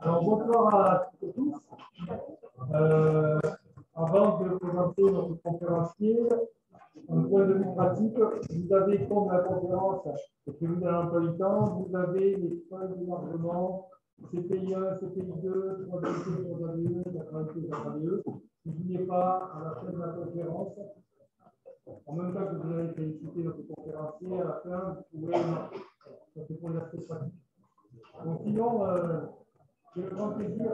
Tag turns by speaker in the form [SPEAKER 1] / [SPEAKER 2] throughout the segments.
[SPEAKER 1] Alors, bonsoir à toutes et tous. Avant de présenter notre conférencier, un point de vue pratique, vous avez, comme la conférence est prévue dans l'emploi du temps, vous avez les feuilles d'émargement CPI1, CPI2, 3DT, 3ADE, 4ADE, 4ADE. Si vous n'êtes pas à la fin de la conférence, en même temps que vous allez féliciter notre conférencier, à la fin, vous pouvez marquer. Ça c'est pour l'aspect pratique. Donc, sinon, j'ai le grand plaisir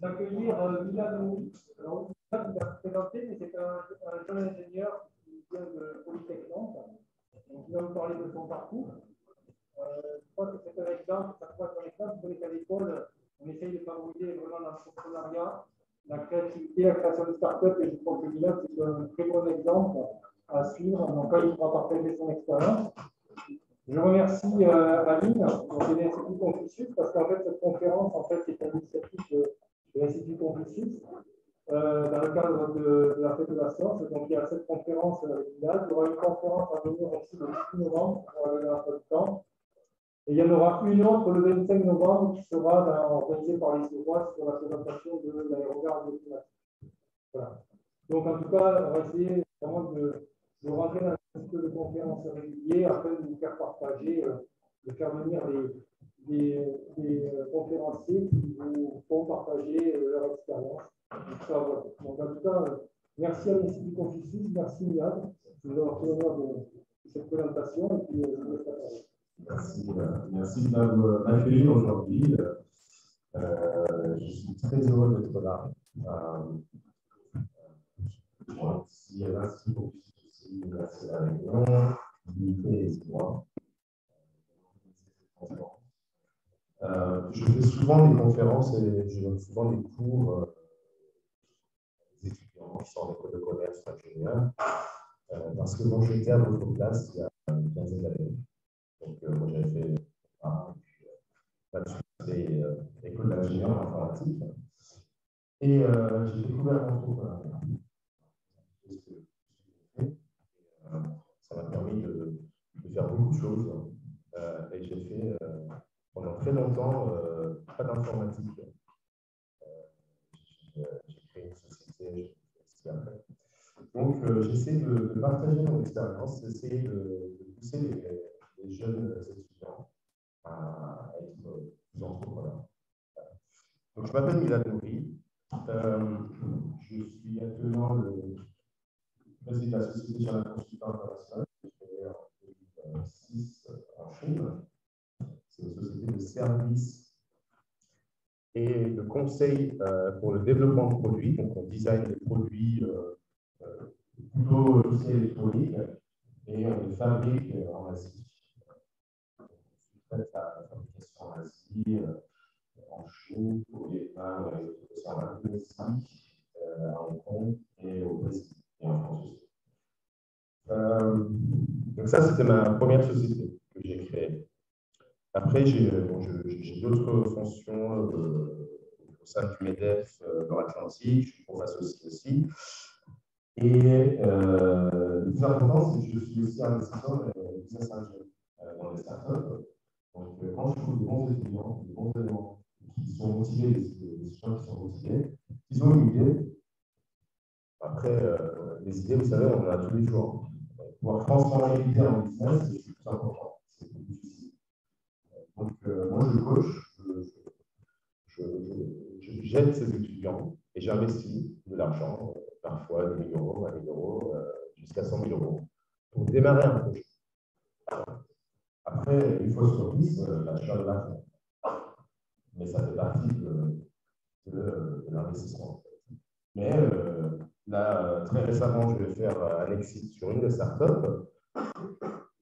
[SPEAKER 1] d'accueillir Milan Nouri. Alors, Milan va se présenter, mais c'est un jeune ingénieur qui vient de Polytech Nantes. Donc, il va vous parler de son parcours. Je crois que c'est un exemple, ça pourrait être un exemple. Vous voyez qu'à l'école, on essaye de favoriser vraiment l'entrepreneuriat, la créativité, la création de start-up. Et je crois que Milan, c'est un très bon exemple à suivre. Donc, là, il pourra partager son expérience. Je remercie Aline de l'Institut Confucius parce qu'en fait, cette conférence est une initiative de l'Institut Confucius dans le cadre de la fête de la science. Donc, il y a cette conférence avec Milan. Il y aura une conférence à venir aussi le 6 novembre pour aller dans le temps. Et il y en aura une autre le 25 novembre qui sera organisée par les Suédois sur la présentation de l'aérogare de climatique. Voilà. Donc, en tout cas, on va essayer vraiment de rentrer dans un cycle de conférences réguliers afin de vous faire partager, de faire venir des conférenciers qui vous font partager leur expérience. Voilà. Donc, en tout cas, merci à l'Institut Confucius, merci Yann, de nous avoir fait l'honneur de cette présentation et puis je vous laisse la parole.
[SPEAKER 2] Merci de m'accueillir aujourd'hui. Je suis très heureux d'être là. Merci à l'Institut Confucius aussi, merci à la Réunion, l'unité et moi. Je fais souvent des conférences et je donne souvent des cours aux étudiants qui sont en école de commerce ou ingénieurs, parce que moi j'étais à votre place il y a une quinzaine d'années. Donc, moi j'avais fait l'école d'ingénieur en informatique et j'ai découvert l'entrepreneuriat. Ça m'a permis de faire beaucoup de choses et j'ai fait pendant très longtemps pas d'informatique. J'ai créé une société, donc j'essaie de partager mon expérience, d'essayer de pousser les jeunes étudiants à être plus entrepreneurs. Donc je m'appelle Milan Nouri, je suis actuellement le président de la Société sur la consultance internationale, que j'ai créée en 2006 en Chine. C'est une société de services et de conseils pour le développement de produits. Donc, on design des produits plutôt tout ce qui est électronique et on les fabrique en Asie. On fait la fabrication en Asie, en Chine, au Vietnam, en Indonésie, à Hong Kong et au Brésil et en France aussi. Donc Donc ça, c'était ma première société que j'ai créée. Après, j'ai d'autres fonctions au sein du MEDEF dans l'Atlantique. Je suis prof associé aussi. Et le plus important, c'est que je suis aussi investisseur et business angel dans les startups. Donc, quand je trouve des bons étudiants, des bons éléments qui sont motivés, des gens qui sont motivés, qui ont une idée, après, les idées, vous savez, on en a tous les jours. Pouvoir transformer l'idée en business, c'est plus important. C'est plus difficile. Donc, moi, je coach, j'aide ces étudiants et j'investis de l'argent, parfois 2 000 euros, 20 000 euros, jusqu'à 100 000 euros, pour démarrer un projet. Après, une fois sur 10, l'achat de l'argent. Mais ça fait partie de l'investissement. Mais là, très récemment, je vais faire un exit sur une des startups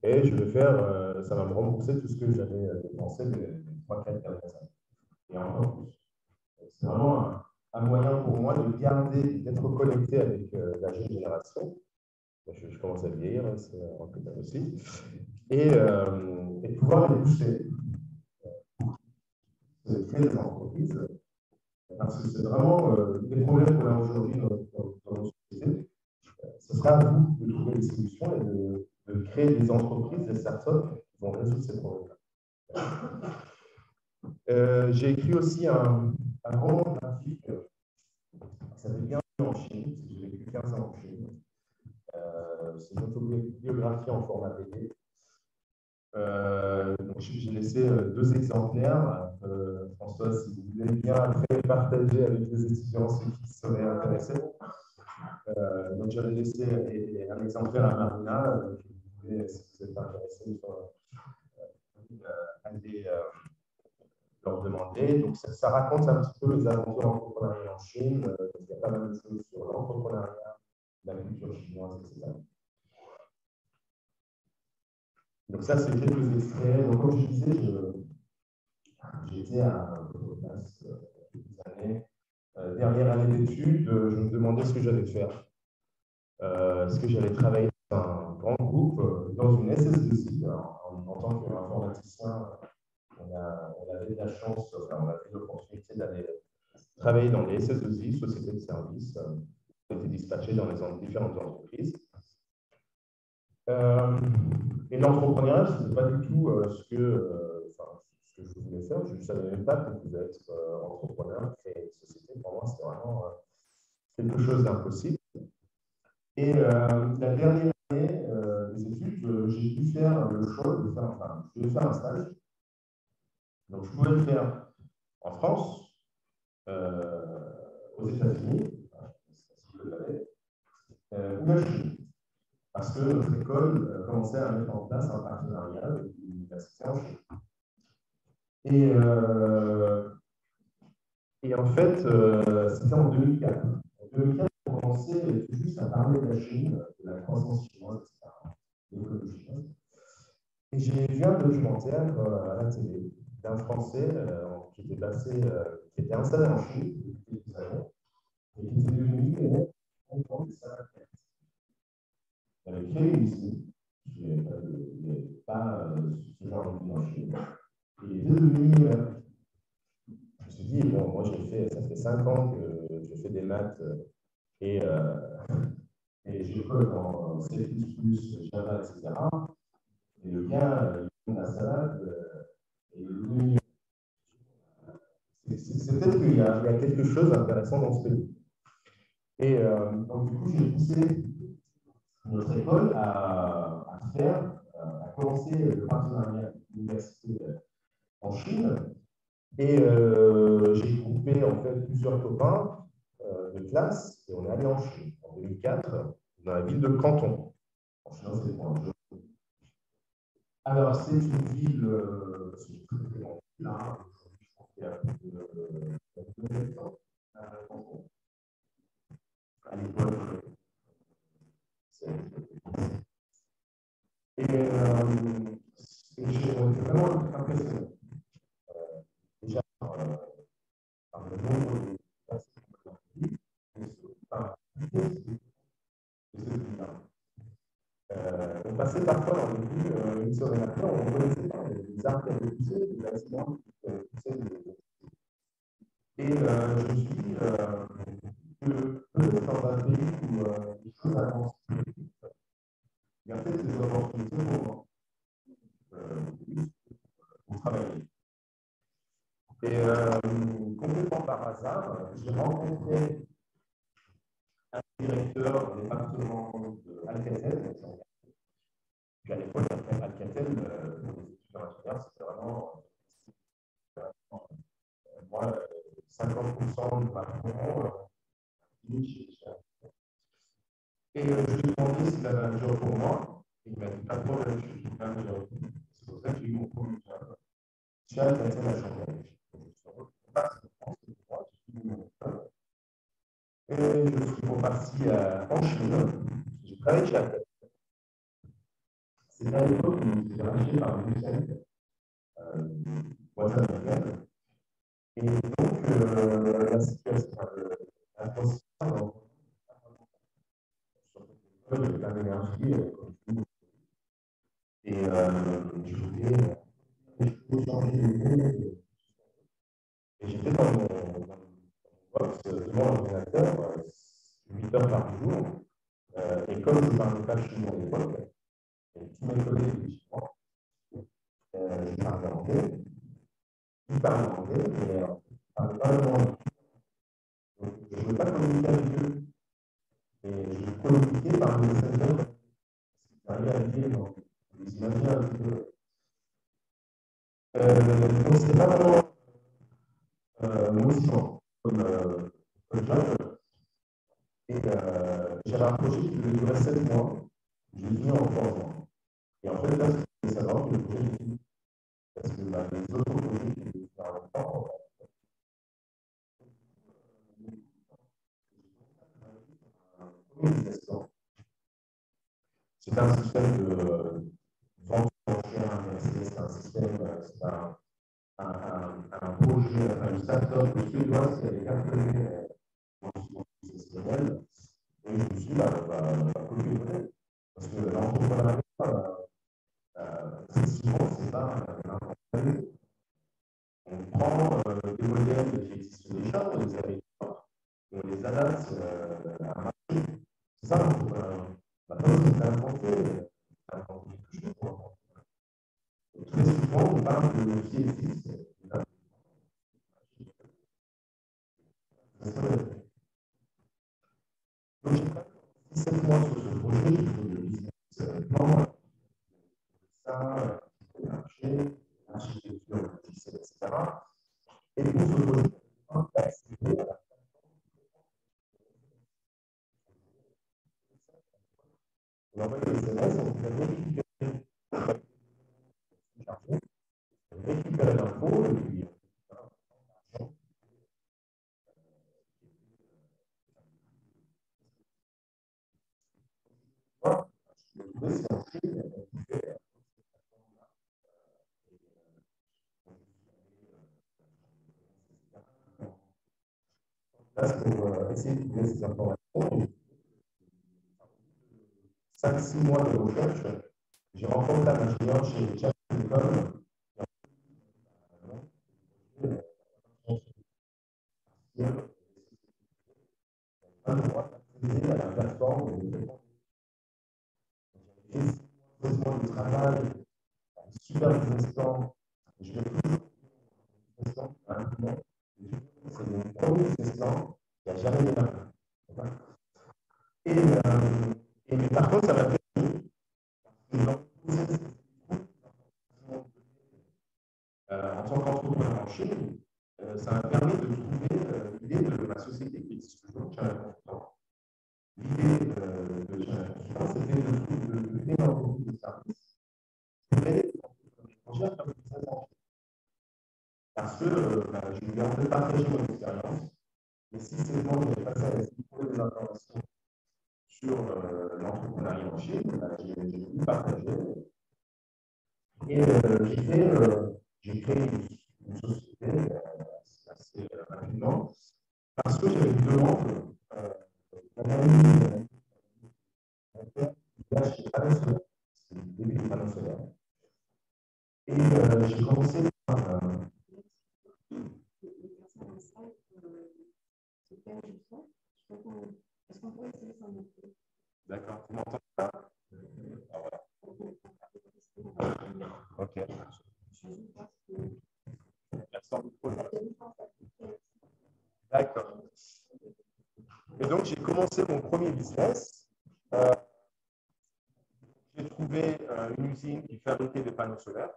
[SPEAKER 2] et je vais faire, ça va me rembourser tout ce que j'avais dépensé les 3-4 dernières années. Et encore plus. C'est vraiment un moyen pour moi de garder, d'être connecté avec la jeune génération. Je commence à vieillir, hein, c'est un peu aussi. Et de pouvoir les pousser, créer des entreprises. Parce que c'est vraiment les problèmes qu'on a aujourd'hui dans nos sociétés. Ce sera à vous de trouver des solutions et de créer des entreprises, des startups qui vont résoudre ces problèmes. J'ai écrit aussi un roman graphique qui s'appelle Bienvenue en Chine. J'ai vécu 15 ans en Chine. C'est une autobiographie en format BD. J'ai laissé 2 exemplaires. François, si vous voulez bien après partager avec les étudiants ceux qui seraient intéressés. Donc j'avais laissé un exemplaire à Marina, si vous êtes intéressé, allez leur demander. Donc ça raconte un petit peu les aventures entrepreneuriales en Chine. Il y a pas mal de choses sur l'entrepreneuriat, la culture chinoise, etc. Donc ça, c'est quelques extraits. Donc comme je disais, j'étais à Photopass quelques années. Dernière année d'études, je me demandais ce que j'allais faire. Est-ce que j'allais travailler dans un grand groupe, dans une SS2I, en tant qu'informaticien, on avait de la chance, enfin, on avait l'opportunité d'aller travailler dans les SS2I, sociétés de services, qui étaient dispatchées dans les différentes entreprises. Et l'entrepreneuriat, ce n'était pas du tout ce que je voulais faire. Je ne savais même pas qu'on pouvait être entrepreneur, créer une société. Pour moi, c'était vraiment quelque chose d'impossible. Et la dernière année des études, j'ai dû faire le choix de faire un stage. Donc, je pouvais le faire en France, aux États-Unis, si vous l'avez, ou en Chine. Parce que notre école commençait à mettre en place un partenariat avec l'université en Chine. Et en fait, c'était en 2004. En 2004, on commençait juste à parler de la Chine, de la croissance chinoise, etc., de l'économie chinoise. Et j'ai vu un documentaire à la télé d'un Français qui était installé en Chine depuis quelques années et qui était devenu élève en France des salariés. Il avait créé une usine. Il n'y avait pas ce genre de vie en Chine. Il était devenu élève. Je me suis dit, bon, moi, ça fait 5 ans que je fais des maths et j'ai code en C++, Java, etc. Et le gars, il fait la salade et il c'est peut-être qu'il y a quelque chose d'intéressant dans ce pays. Et donc, du coup, j'ai poussé notre école à commencer le partenariat avec l'université en Chine. Et j'ai groupé en fait plusieurs copains de classe et on est allé en Chine en 2004 dans la ville de Canton. En Chine, c'est pour un jeu. Alors, c'est une ville, c'est une très très grande ville. Aujourd'hui, je pense qu'il y a plus de habitants à Canton. À l'époque, et j'ai vraiment impressionné. Déjà, par le nombre de personnes qui ont été par la vitesse de ces étudiants. on passait parfois dans les rues, une semaine après, on ne reconnaissait pas les arbres qui avaient poussé, les bâtiments qui avaient poussé. Et je me suis dit que peut-être dans un pays où les choses avancent plus vite, il y a peut-être des opportunités pour moi, pour travailler. Et complètement par hasard, j'ai rencontré un directeur du département de Alcatel. Puis à l'époque, Alcatel, pour les étudiants ingénieurs, c'était vraiment, moi, 50% de ma promo chez Alcatel. Et je lui ai demandé s'il avait un job pour moi. Et il m'a dit pas de problème, je suis un job. C'est pour ça que j'ai eu mon premier job. Chez Alcatel à journée. Et je suis reparti en Chine. J'ai travaillé chez Alcatel. C'était à l'époque où j'étais racheté par Lucent, boîte américaine. Et donc, la situation atmosphère sur plein d'énergie, et je voulais changer d'idée. Et j'étais dans mon box devant l'ordinateur 8 heures par jour. Et comme je ne parlais pas chinois à l'époque, tous mes collègues étaient chinois. Je parlais anglais. Ils parlaient anglais, mais je ne parlais pas le anglais. Donc, je ne voulais pas communiquer avec eux. Et je communiquais par le messenger. J'arrivais à lire, donc, vous imaginez un petit peu. Donc, ce n'est pas vraiment motivant comme job. Et j'avais un projet qui devait durer 7 mois. J'ai fini en 3 mois. Et en fait, là, ce qu'il faut savoir, que le projet est fini. Parce que les autres projets qui devaient faire longtemps, c'est un système de vente d'enchères inversée, c'est un système, c'est un projet, une start-up suédoise qui avait cartonné dans ce système. Et je me suis dit, copier-coller. Parce que l'entrepreneuriat, c'est souvent, c'est pas un on prend des modèles qui existent déjà, on les améliore, et on les adapte à un marché. C'est ça l'entrepreneuriat. Maintenant, c'est inventer quelque chose. Très souvent, on parle de ce qui existe. Donc, j'ai passé 17 mois sur ce projet, j'ai fait le business plan, ça, le marché, l'architecture, le logiciel, etc. Et pour ce projet, on a accédé à la on envoie des SMS, on peut récupérer l'info, et puis le trouver, c'est en Chine, là, pour essayer de trouver ces informations. 5-6 mois de recherche, j'ai rencontré un ingénieur chez Charles Telecom. Un mois d'accéder à la plateforme j'ai fait 6 mois de travail, super business plan. Je vais toujours business plan rapidement. C'est mon premier business plan, il n'y a jamais démarré. Et par contre, ça m'a fait en tant qu'entrepreneur en Chine, ça m'a permis de trouver l'idée de ma société qui existe toujours, Challenge Consultant. L'idée de Challenge Consultant, c'était de créer une entreprise de service, mais étrangère comme business en Chine. Parce que je voulais en fait partager mon expérience, et si c'est moi qui ai passé à essayer de trouver des informations sur l'entrepreneuriat en Chine, j'ai voulu partager. Et j'ai créé une société assez rapidement parce que j'avais une demande d'un ami Là, je n'ai pas de solaire. C'est le début des panneaux solaires. Et j'ai commencé par. D'accord, tu m'entends pas? Ah, voilà. Ok. D'accord. Et donc, j'ai commencé mon premier business. J'ai trouvé une usine qui fabriquait des panneaux solaires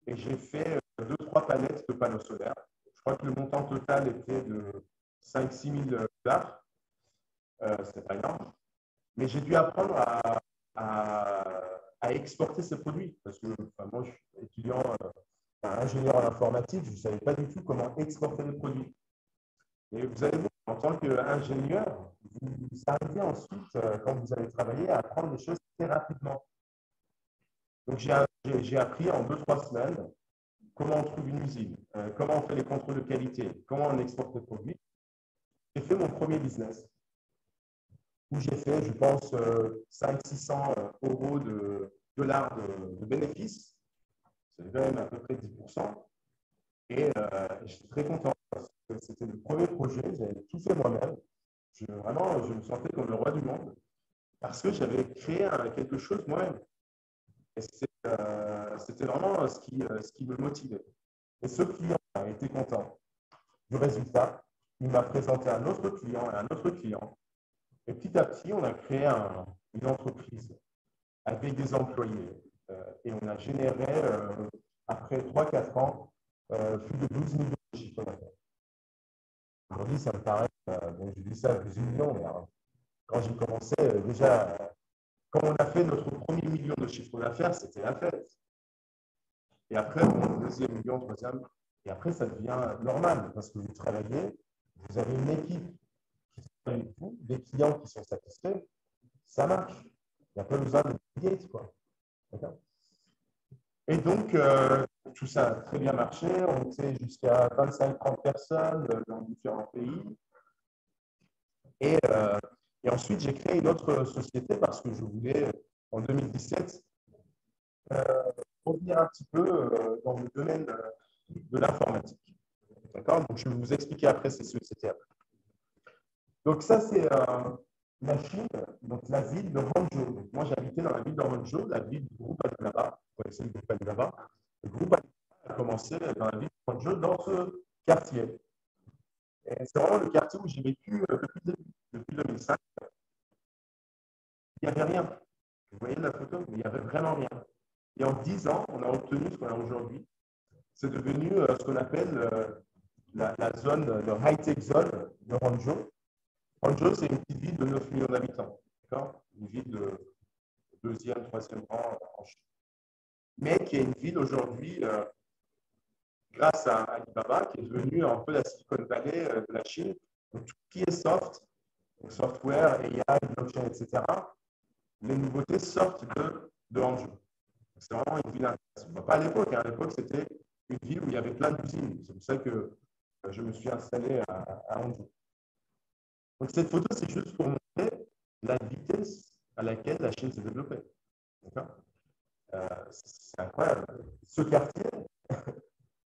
[SPEAKER 2] et j'ai fait 2-3 palettes de panneaux solaires. Je crois que le montant total était de 5-6 000 $. C'est pas énorme. Mais j'ai dû apprendre à exporter ces produits parce que moi, je suis étudiant, ingénieur en informatique, je ne savais pas du tout comment exporter les produits. Et vous allez voir, en tant qu'ingénieur, vous arrivez ensuite, quand vous allez travailler, à apprendre des choses très rapidement. Donc, j'ai appris en 2-3 semaines comment on trouve une usine, comment on fait les contrôles de qualité, comment on exporte les produits. J'ai fait mon premier business où j'ai fait, je pense, 500-600 € de dollars de bénéfices. C'est quand même à peu près 10%. Et j'étais très content parce que c'était le premier projet, j'avais tout fait moi-même. Vraiment, je me sentais comme le roi du monde parce que j'avais créé quelque chose moi-même. Et c'était vraiment ce qui me motivait. Et ce client a été content du résultat. Il m'a présenté un autre client et un autre client. Et petit à petit, on a créé une entreprise avec des employés. Et on a généré, après 3-4 ans, plus de 12 millions de chiffres d'affaires. Aujourd'hui, ça me paraît, donc je dis ça à 12 millions, mais quand j'ai commencé, déjà, quand on a fait notre premier million de chiffre d'affaires, c'était la fête. Et après, bon, deuxième million, troisième, et après, ça devient normal parce que vous travaillez, vous avez une équipe qui travaille avec vous, des clients qui sont satisfaits, ça marche. Il n'y a pas besoin de Gates, quoi. Et donc, tout ça a très bien marché. On était jusqu'à 25-30 personnes dans différents pays. Et ensuite, j'ai créé une autre société parce que je voulais, en 2017, revenir un petit peu dans le domaine de l'informatique. D'accord? Donc, je vais vous expliquer après ces sociétés. Donc, ça, c'est la Chine, donc la ville de Hangzhou. Donc, moi, j'habitais dans la ville de Hangzhou, la ville du groupe Alibaba. Vous connaissez le groupe Alibaba? Le groupe Alibaba a commencé dans la ville de Hangzhou, dans ce quartier. Et c'est vraiment le quartier où j'ai vécu depuis le début, depuis 2005. Il n'y avait rien. Vous voyez la photo? Il n'y avait vraiment rien. Et en 10 ans, on a obtenu ce qu'on a aujourd'hui. C'est devenu ce qu'on appelle la zone, le high-tech zone de Hangzhou. Hangzhou, c'est une petite ville de 9 millions d'habitants. Une ville de deuxième, troisième rang en Chine. Mais qui est une ville aujourd'hui, grâce à Alibaba, qui est devenue un peu la Silicon Valley de la Chine. Donc, tout ce qui est soft, donc software, AI, blockchain, etc., les nouveautés sortent de Hangzhou. C'est vraiment une ville intéressante. Pas à l'époque. À l'époque, c'était une ville où il y avait plein d'usines. C'est pour ça que je me suis installé à Hangzhou. Donc, cette photo, c'est juste pour montrer la vitesse à laquelle la Chine s'est développée. C'est incroyable. Ce quartier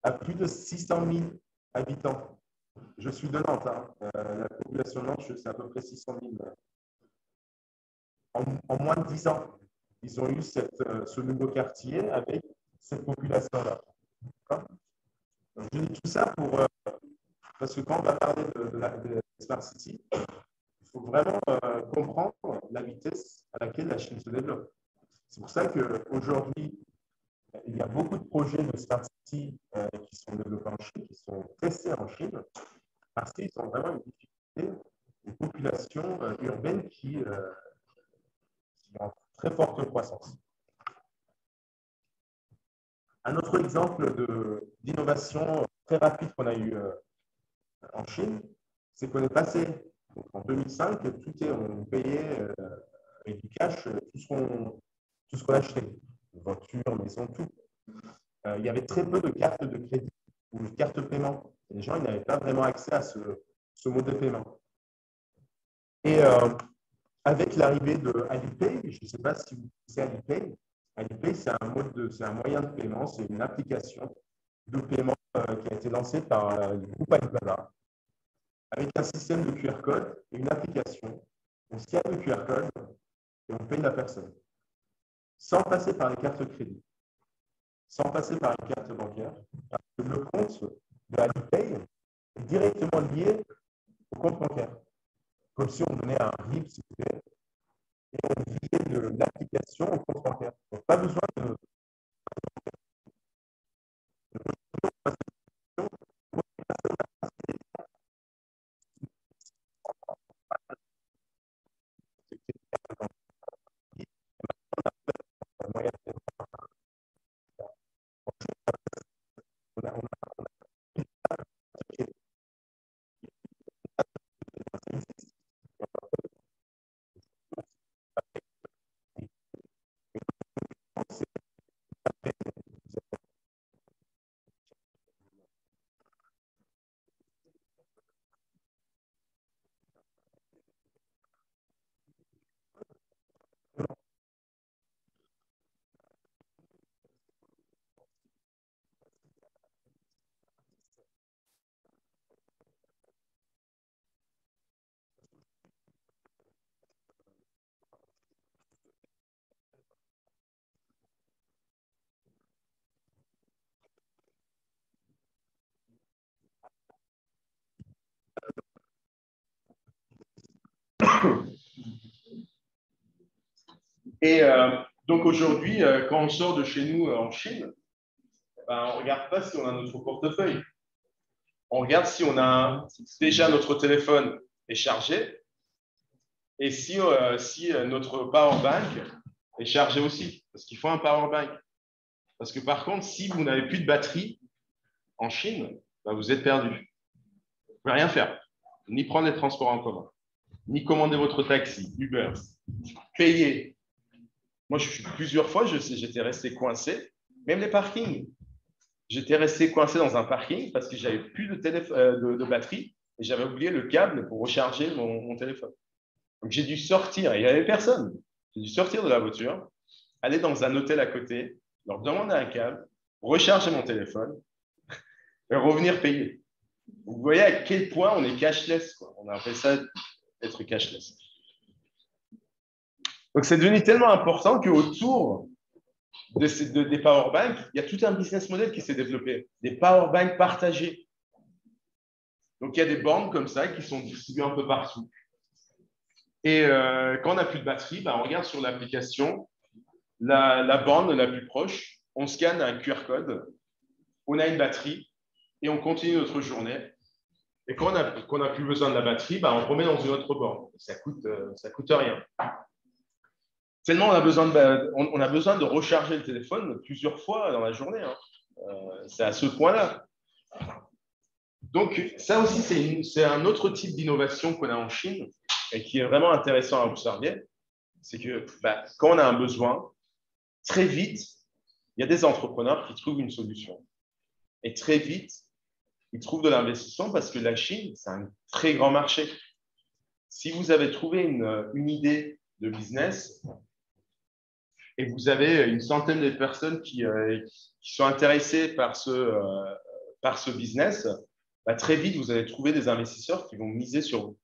[SPEAKER 2] a plus de 600 000 habitants. Je suis de Nantes. La population de Nantes, c'est à peu près 600 000. En moins de 10 ans, ils ont eu ce nouveau quartier avec cette population-là. Je dis tout ça parce que quand on va parler de Smart City, il faut vraiment comprendre la vitesse à laquelle la Chine se développe. C'est pour ça qu'aujourd'hui, il y a beaucoup de projets de Smart City qui sont développés en Chine, qui sont testés en Chine, parce qu'ils ont vraiment une difficulté, une population urbaine qui est en très forte croissance. Un autre exemple d'innovation très rapide qu'on a eu en Chine, c'est qu'on est passé, en 2005, on payait avec du cash tout ce qu'on achetait, voitures, maisons, tout. Il y avait très peu de cartes de crédit ou de cartes de paiement. Les gens n'avaient pas vraiment accès à ce mode de paiement. Et avec l'arrivée de Alipay, je ne sais pas si vous connaissez Alipay. Alipay, c'est un moyen de paiement, c'est une application de paiement qui a été lancée par le groupe Alibaba avec un système de QR code et une application. On scanne le QR code et on paye la personne sans passer par les cartes crédit, sans passer par les cartes bancaires, parce que le compte de Alipay est directement lié au compte bancaire. Comme si on donnait un RIB, s'il vous plaît, et on liait de l'application au compte bancaire. Donc, pas besoin de moyen de
[SPEAKER 3] Et donc aujourd'hui, quand on sort de chez nous en Chine, ben, on ne regarde pas si on a notre portefeuille. On regarde si on a déjà notre téléphone est chargé et si notre power bank est chargé aussi. Parce qu'il faut un power bank. Parce que par contre, si vous n'avez plus de batterie en Chine, ben, vous êtes perdu. Vous ne pouvez rien faire. Ni prendre les transports en commun, ni commander votre taxi, Uber, payer. Moi, plusieurs fois, j'étais resté coincé, même les parkings. J'étais resté coincé dans un parking parce que j'avais plus de batterie et j'avais oublié le câble pour recharger mon téléphone. Donc, j'ai dû sortir, et il n'y avait personne. J'ai dû sortir de la voiture, aller dans un hôtel à côté, leur demander un câble, recharger mon téléphone et revenir payer. Vous voyez à quel point on est cashless, quoi. On a appelé ça être cashless. Donc, c'est devenu tellement important qu'autour des powerbanks, il y a tout un business model qui s'est développé. Des powerbanks partagés. Donc, il y a des bornes comme ça qui sont distribuées un peu partout. Et quand on n'a plus de batterie, ben, on regarde sur l'application la borne la plus proche, on scanne un QR code, on a une batterie et on continue notre journée. Et quand on n'a plus besoin de la batterie, ben, on remet dans une autre borne. Ça coûte rien. Tellement on a besoin de recharger le téléphone plusieurs fois dans la journée. Hein. C'est à ce point-là. Donc, ça aussi, c'est un autre type d'innovation qu'on a en Chine et qui est vraiment intéressant à observer. C'est que quand on a un besoin, très vite, il y a des entrepreneurs qui trouvent une solution. Et très vite, ils trouvent de l'investissement parce que la Chine, c'est un très grand marché. Si vous avez trouvé une idée de business, et vous avez une centaine de personnes qui sont intéressées par ce business, très vite, vous allez trouver des investisseurs qui vont miser sur vous.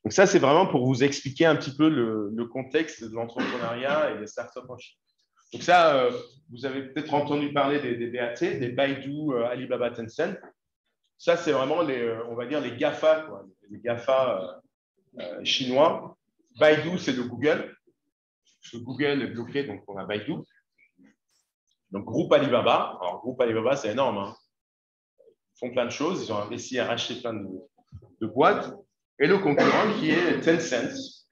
[SPEAKER 3] Donc ça, c'est vraiment pour vous expliquer un petit peu le contexte de l'entrepreneuriat et des startups en Chine. Donc ça, vous avez peut-être entendu parler des BAT, des Baidu, Alibaba, Tencent. Ça, c'est vraiment on va dire les GAFA, quoi, les GAFA chinois. Baidu, c'est de Google. Parce que Google est bloqué, donc on a Baidu. Donc, groupe Alibaba. Alors, groupe Alibaba, c'est énorme. Hein. Ils font plein de choses. Ils ont réussi à racheter plein de boîtes. Et le concurrent qui est Tencent.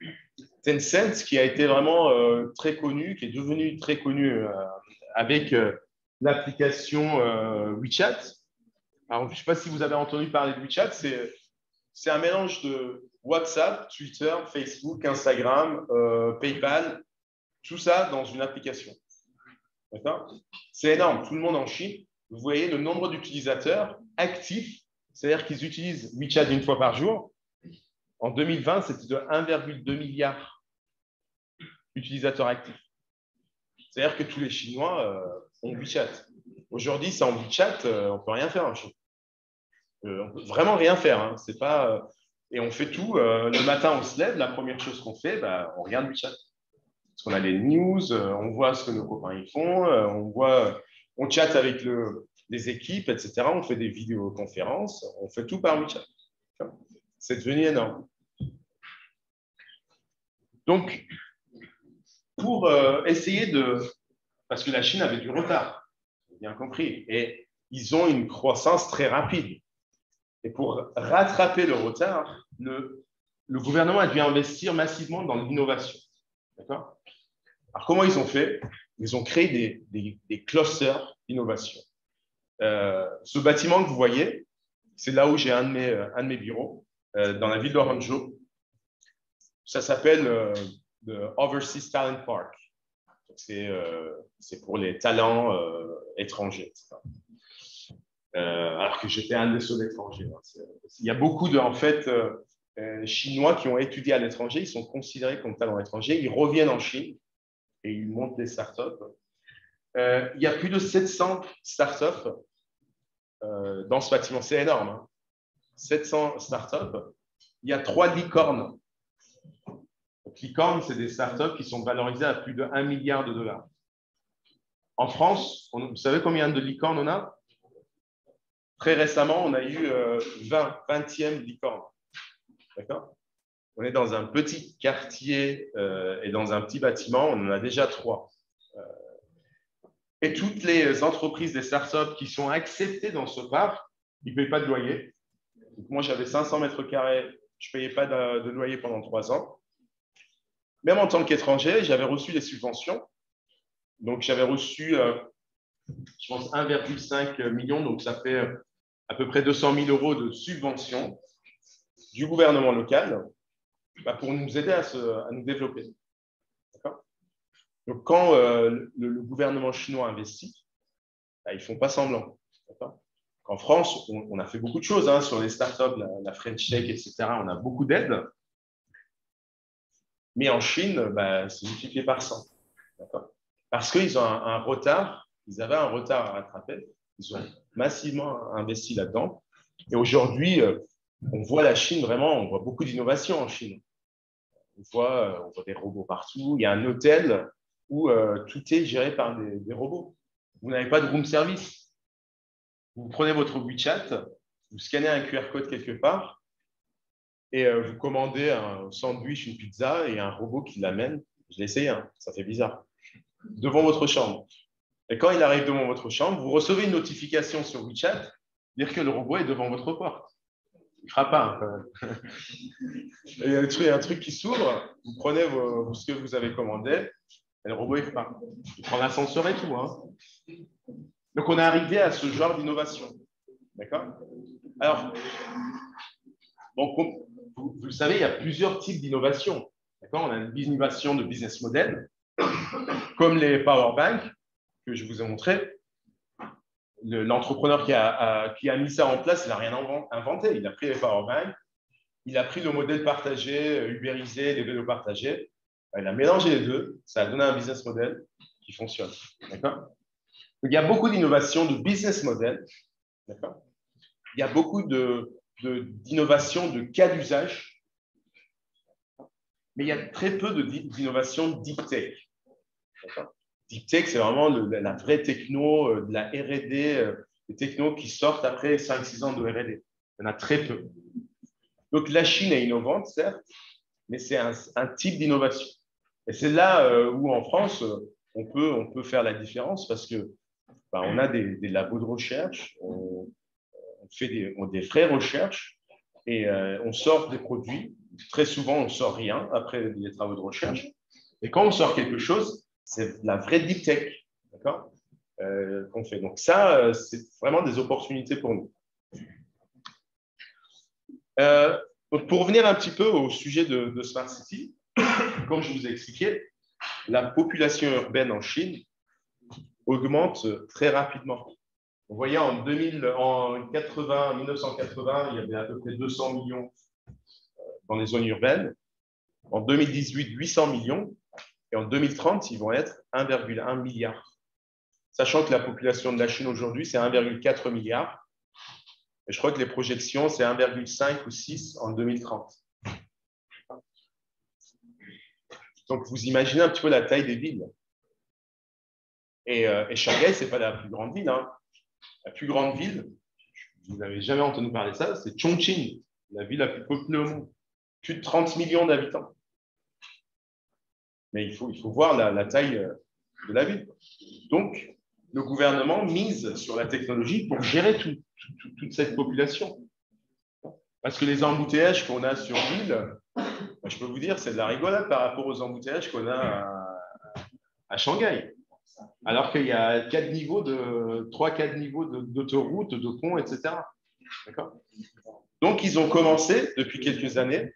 [SPEAKER 3] Tencent, qui a été vraiment très connu, qui est devenu très connu avec l'application WeChat. Alors, je ne sais pas si vous avez entendu parler de WeChat. C'est un mélange de WhatsApp, Twitter, Facebook, Instagram, PayPal. Tout ça dans une application. D'accord ? C'est énorme. Tout le monde en Chine, vous voyez le nombre d'utilisateurs actifs, c'est-à-dire qu'ils utilisent WeChat une fois par jour. En 2020, c'était de 1,2 milliard d'utilisateurs actifs. C'est-à-dire que tous les Chinois ont WeChat. Aujourd'hui, sans WeChat, on ne peut rien faire en Chine. On ne peut vraiment rien faire. Hein. C'est pas, et on fait tout. Le matin, on se lève, la première chose qu'on fait, on regarde WeChat. Parce qu'on a les news, on voit ce que nos copains y font, on chatte avec les équipes, etc. On fait des vidéoconférences, on fait tout par WeChat. C'est devenu énorme. Donc, pour essayer parce que la Chine avait du retard, bien compris, et ils ont une croissance très rapide. Et pour rattraper le retard, le gouvernement a dû investir massivement dans l'innovation. D'accord ? Alors, comment ils ont fait ? Ils ont créé des clusters d'innovation. Ce bâtiment que vous voyez, c'est là où j'ai un de mes bureaux, dans la ville de Hangzhou. Ça s'appelle le Overseas Talent Park. C'est pour les talents étrangers. Alors que j'étais un des seuls étrangers. Il y a beaucoup de Chinois qui ont étudié à l'étranger, ils sont considérés comme talents étrangers, ils reviennent en Chine et ils montent des startups. Il y a plus de 700 startups dans ce bâtiment, c'est énorme. Hein. 700 startups, il y a 3 licornes. Donc, licornes, c'est des startups qui sont valorisées à plus de 1 milliard de dollars. En France, vous savez combien de licornes on a ? Très récemment, on a eu 20e licorne. D'accord ? On est dans un petit quartier et dans un petit bâtiment, on en a déjà 3. Et toutes les entreprises, des startups qui sont acceptées dans ce parc, ils ne payent pas de loyer. Donc, moi, j'avais 500 mètres carrés, je ne payais pas de loyer pendant 3 ans. Même en tant qu'étranger, j'avais reçu des subventions. Donc, j'avais reçu, je pense, 1,5 million. Donc, ça fait à peu près 200 000 euros de subventions du gouvernement local pour nous aider à nous développer. D'accord ? Donc, quand le gouvernement chinois investit, ils ne font pas semblant. D'accord ? En France, on a fait beaucoup de choses sur les startups, la French Tech, etc. On a beaucoup d'aides. Mais en Chine, c'est multiplié par 100. D'accord ? Parce qu'ils ont un retard, ils avaient un retard à rattraper. Ils ont massivement investi là-dedans. Et aujourd'hui, on voit la Chine vraiment, on voit beaucoup d'innovations en Chine. On voit des robots partout. Il y a un hôtel où tout est géré par des robots. Vous n'avez pas de room service. Vous prenez votre WeChat, vous scannez un QR code quelque part et vous commandez un sandwich, une pizza et un robot qui l'amène. Je l'ai essayé, ça fait bizarre. Devant votre chambre. Et quand il arrive devant votre chambre, vous recevez une notification sur WeChat dire que le robot est devant votre porte. Il ne fera pas. Il y a un truc qui s'ouvre, vous prenez ce que vous avez commandé et le robot il repart. Il prend l'ascenseur et tout. Hein. Donc, on est arrivé à ce genre d'innovation. D'accord ? Alors, vous le savez, il y a plusieurs types d'innovation. D'accord ? On a une innovation de business model, comme les power banks que je vous ai montré. L'entrepreneur qui a mis ça en place, il n'a rien inventé. Il a pris les power banks, il a pris le modèle partagé, ubérisé, les vélos partagés. Il a mélangé les deux. Ça a donné un business model qui fonctionne. D'accord ? Donc, il y a beaucoup d'innovations de business model. D'accord ? Il y a beaucoup d'innovations de cas d'usage. Mais il y a très peu d'innovations deep tech. D'accord ? Deep tech, c'est vraiment la vraie techno, de la R&D, des technos qui sortent après 5-6 ans de R&D. Il y en a très peu. Donc, la Chine est innovante, certes, mais c'est un type d'innovation. Et c'est là où, en France, on peut faire la différence parce que on a des labos de recherche, on fait des vraies recherches et on sort des produits. Très souvent, on ne sort rien après les travaux de recherche. Et quand on sort quelque chose, c'est la vraie deep tech, d'accord, qu'on fait. Donc ça, c'est vraiment des opportunités pour nous. Donc pour revenir un petit peu au sujet de Smart City, comme je vous ai expliqué, la population urbaine en Chine augmente très rapidement. Vous voyez, en 1980, il y avait à peu près 200 millions dans les zones urbaines. En 2018, 800 millions. Et en 2030, ils vont être 1,1 milliard. Sachant que la population de la Chine aujourd'hui, c'est 1,4 milliard. Et je crois que les projections, c'est 1,5 ou 6 en 2030. Donc, vous imaginez un petit peu la taille des villes. Et Shanghai, ce n'est pas la plus grande ville. Hein. La plus grande ville, vous n'avez jamais entendu parler de ça, c'est Chongqing, la ville la plus peuplée au monde. Plus de 30 millions d'habitants. Mais il faut voir la taille de la ville. Donc, le gouvernement mise sur la technologie pour gérer toute cette population. Parce que les embouteillages qu'on a sur l'île, je peux vous dire, c'est de la rigolade par rapport aux embouteillages qu'on a à Shanghai. Alors qu'il y a 3-4 niveaux d'autoroutes, de ponts, etc. Donc, ils ont commencé, depuis quelques années,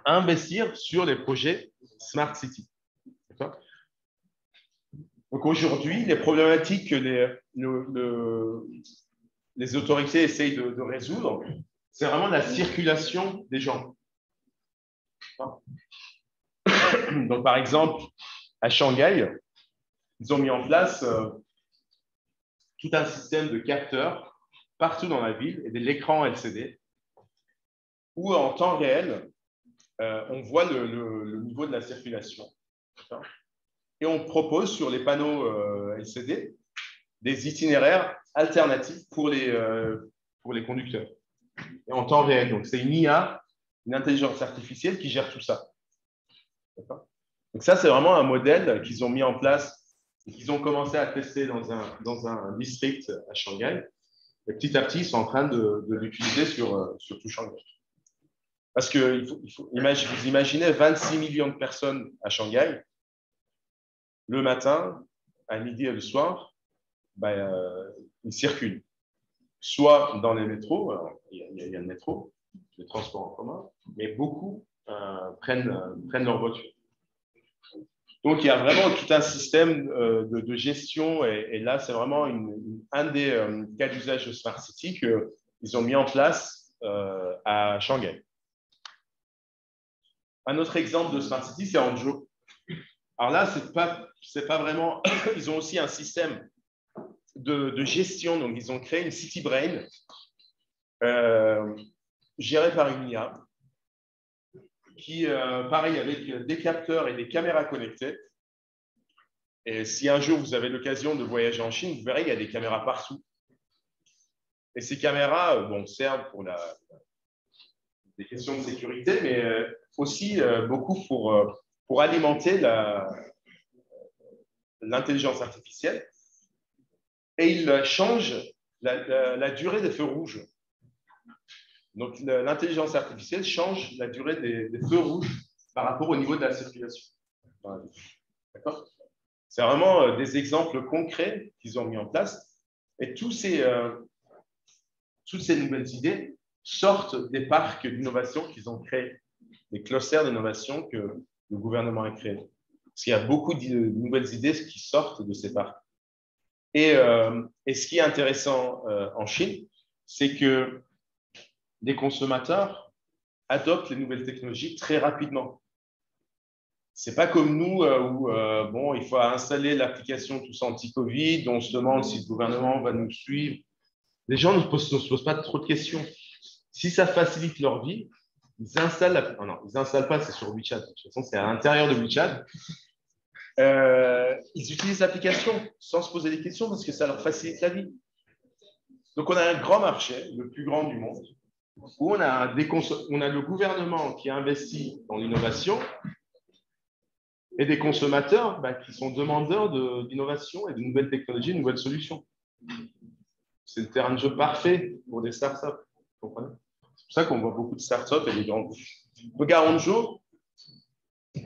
[SPEAKER 3] à investir sur les projets Smart City. Donc, aujourd'hui, les problématiques que les autorités essayent de résoudre, c'est vraiment la circulation des gens. Donc, par exemple, à Shanghai, ils ont mis en place tout un système de capteurs partout dans la ville et de l'écran LCD où, en temps réel, on voit le niveau de la circulation. Et on propose sur les panneaux LCD des itinéraires alternatifs pour les conducteurs. Et en temps réel. Donc, c'est une IA, une intelligence artificielle qui gère tout ça. Donc, ça, c'est vraiment un modèle qu'ils ont mis en place et qu'ils ont commencé à tester dans un district à Shanghai. Et petit à petit, ils sont en train de l'utiliser sur tout Shanghai. Parce que vous imaginez 26 millions de personnes à Shanghai, le matin, à midi et le soir, ils circulent. Soit dans les métros, il y a le métro, les transports en commun, mais beaucoup prennent leur voiture. Donc, il y a vraiment tout un système de gestion et là, c'est vraiment un des cas d'usage de Smart City qu'ils ont mis en place à Shanghai. Un autre exemple de Smart City, c'est Hangzhou. Alors là, c'est pas vraiment… Ils ont aussi un système de gestion. Donc, ils ont créé une City Brain gérée par une IA qui, pareil, avec des capteurs et des caméras connectées. Et si un jour vous avez l'occasion de voyager en Chine, vous verrez qu'il y a des caméras partout. Et ces caméras servent pour des questions de sécurité, mais aussi beaucoup pour alimenter l'intelligence artificielle. Et ils changent la durée des feux rouges. Donc, l'intelligence artificielle change la durée des feux rouges par rapport au niveau de la circulation. D'accord ? C'est vraiment des exemples concrets qu'ils ont mis en place. Et toutes ces nouvelles idées sortent des parcs d'innovation qu'ils ont créés, des clusters d'innovation que le gouvernement a créés. Parce qu'il y a beaucoup de nouvelles idées qui sortent de ces parcs. Et ce qui est intéressant en Chine, c'est que les consommateurs adoptent les nouvelles technologies très rapidement. Ce n'est pas comme nous où il faut installer l'application Tous Anti-Covid, on se demande si le gouvernement va nous suivre. Les gens ne se posent pas trop de questions. Si ça facilite leur vie, ils installent non, ils n'installent pas, c'est sur WeChat. De toute façon, c'est à l'intérieur de WeChat. Ils utilisent l'application sans se poser des questions parce que ça leur facilite la vie. Donc, on a un grand marché, le plus grand du monde, où on a le gouvernement qui investit dans l'innovation et des consommateurs qui sont demandeurs d'innovation et de nouvelles technologies, de nouvelles solutions. C'est le terrain de jeu parfait pour des startups. Vous comprenez ? C'est pour ça qu'on voit beaucoup de startups et des grands groupes. Donc, à Hangzhou,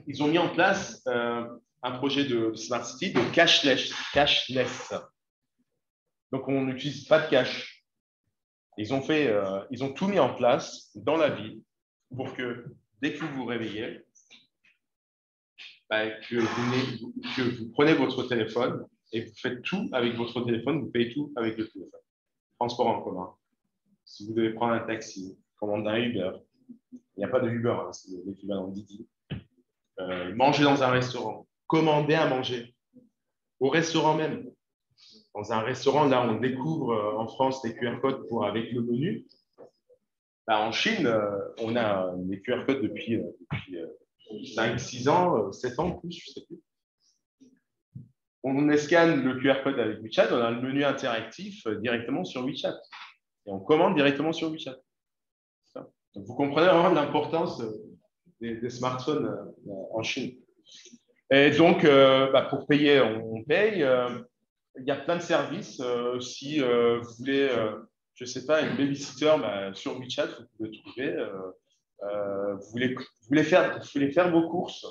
[SPEAKER 3] ils ont mis en place un projet de Smart City de cashless. Donc, on n'utilise pas de cash. Ils ont tout mis en place dans la ville pour que dès que vous vous réveillez, que vous prenez votre téléphone et vous faites tout avec votre téléphone, vous payez tout avec le téléphone. Transport en commun. Si vous devez prendre un taxi, commander un Uber, Il n'y a pas de Uber, hein, c'est l'équivalent de Didi. Manger dans un restaurant, commander à manger, au restaurant même. Dans un restaurant, là, on découvre en France les QR codes avec le menu. Là, en Chine, on a les QR codes depuis 5, 6 ans, 7 ans plus, je ne sais plus. On scanne le QR code avec WeChat, on a le menu interactif directement sur WeChat. Et on commande directement sur WeChat. Donc, vous comprenez vraiment l'importance des smartphones en Chine. Et donc, pour payer, on paye. Il y a plein de services. Si vous voulez, je ne sais pas, une babysitter, sur WeChat, vous pouvez trouver. Vous voulez faire vos courses.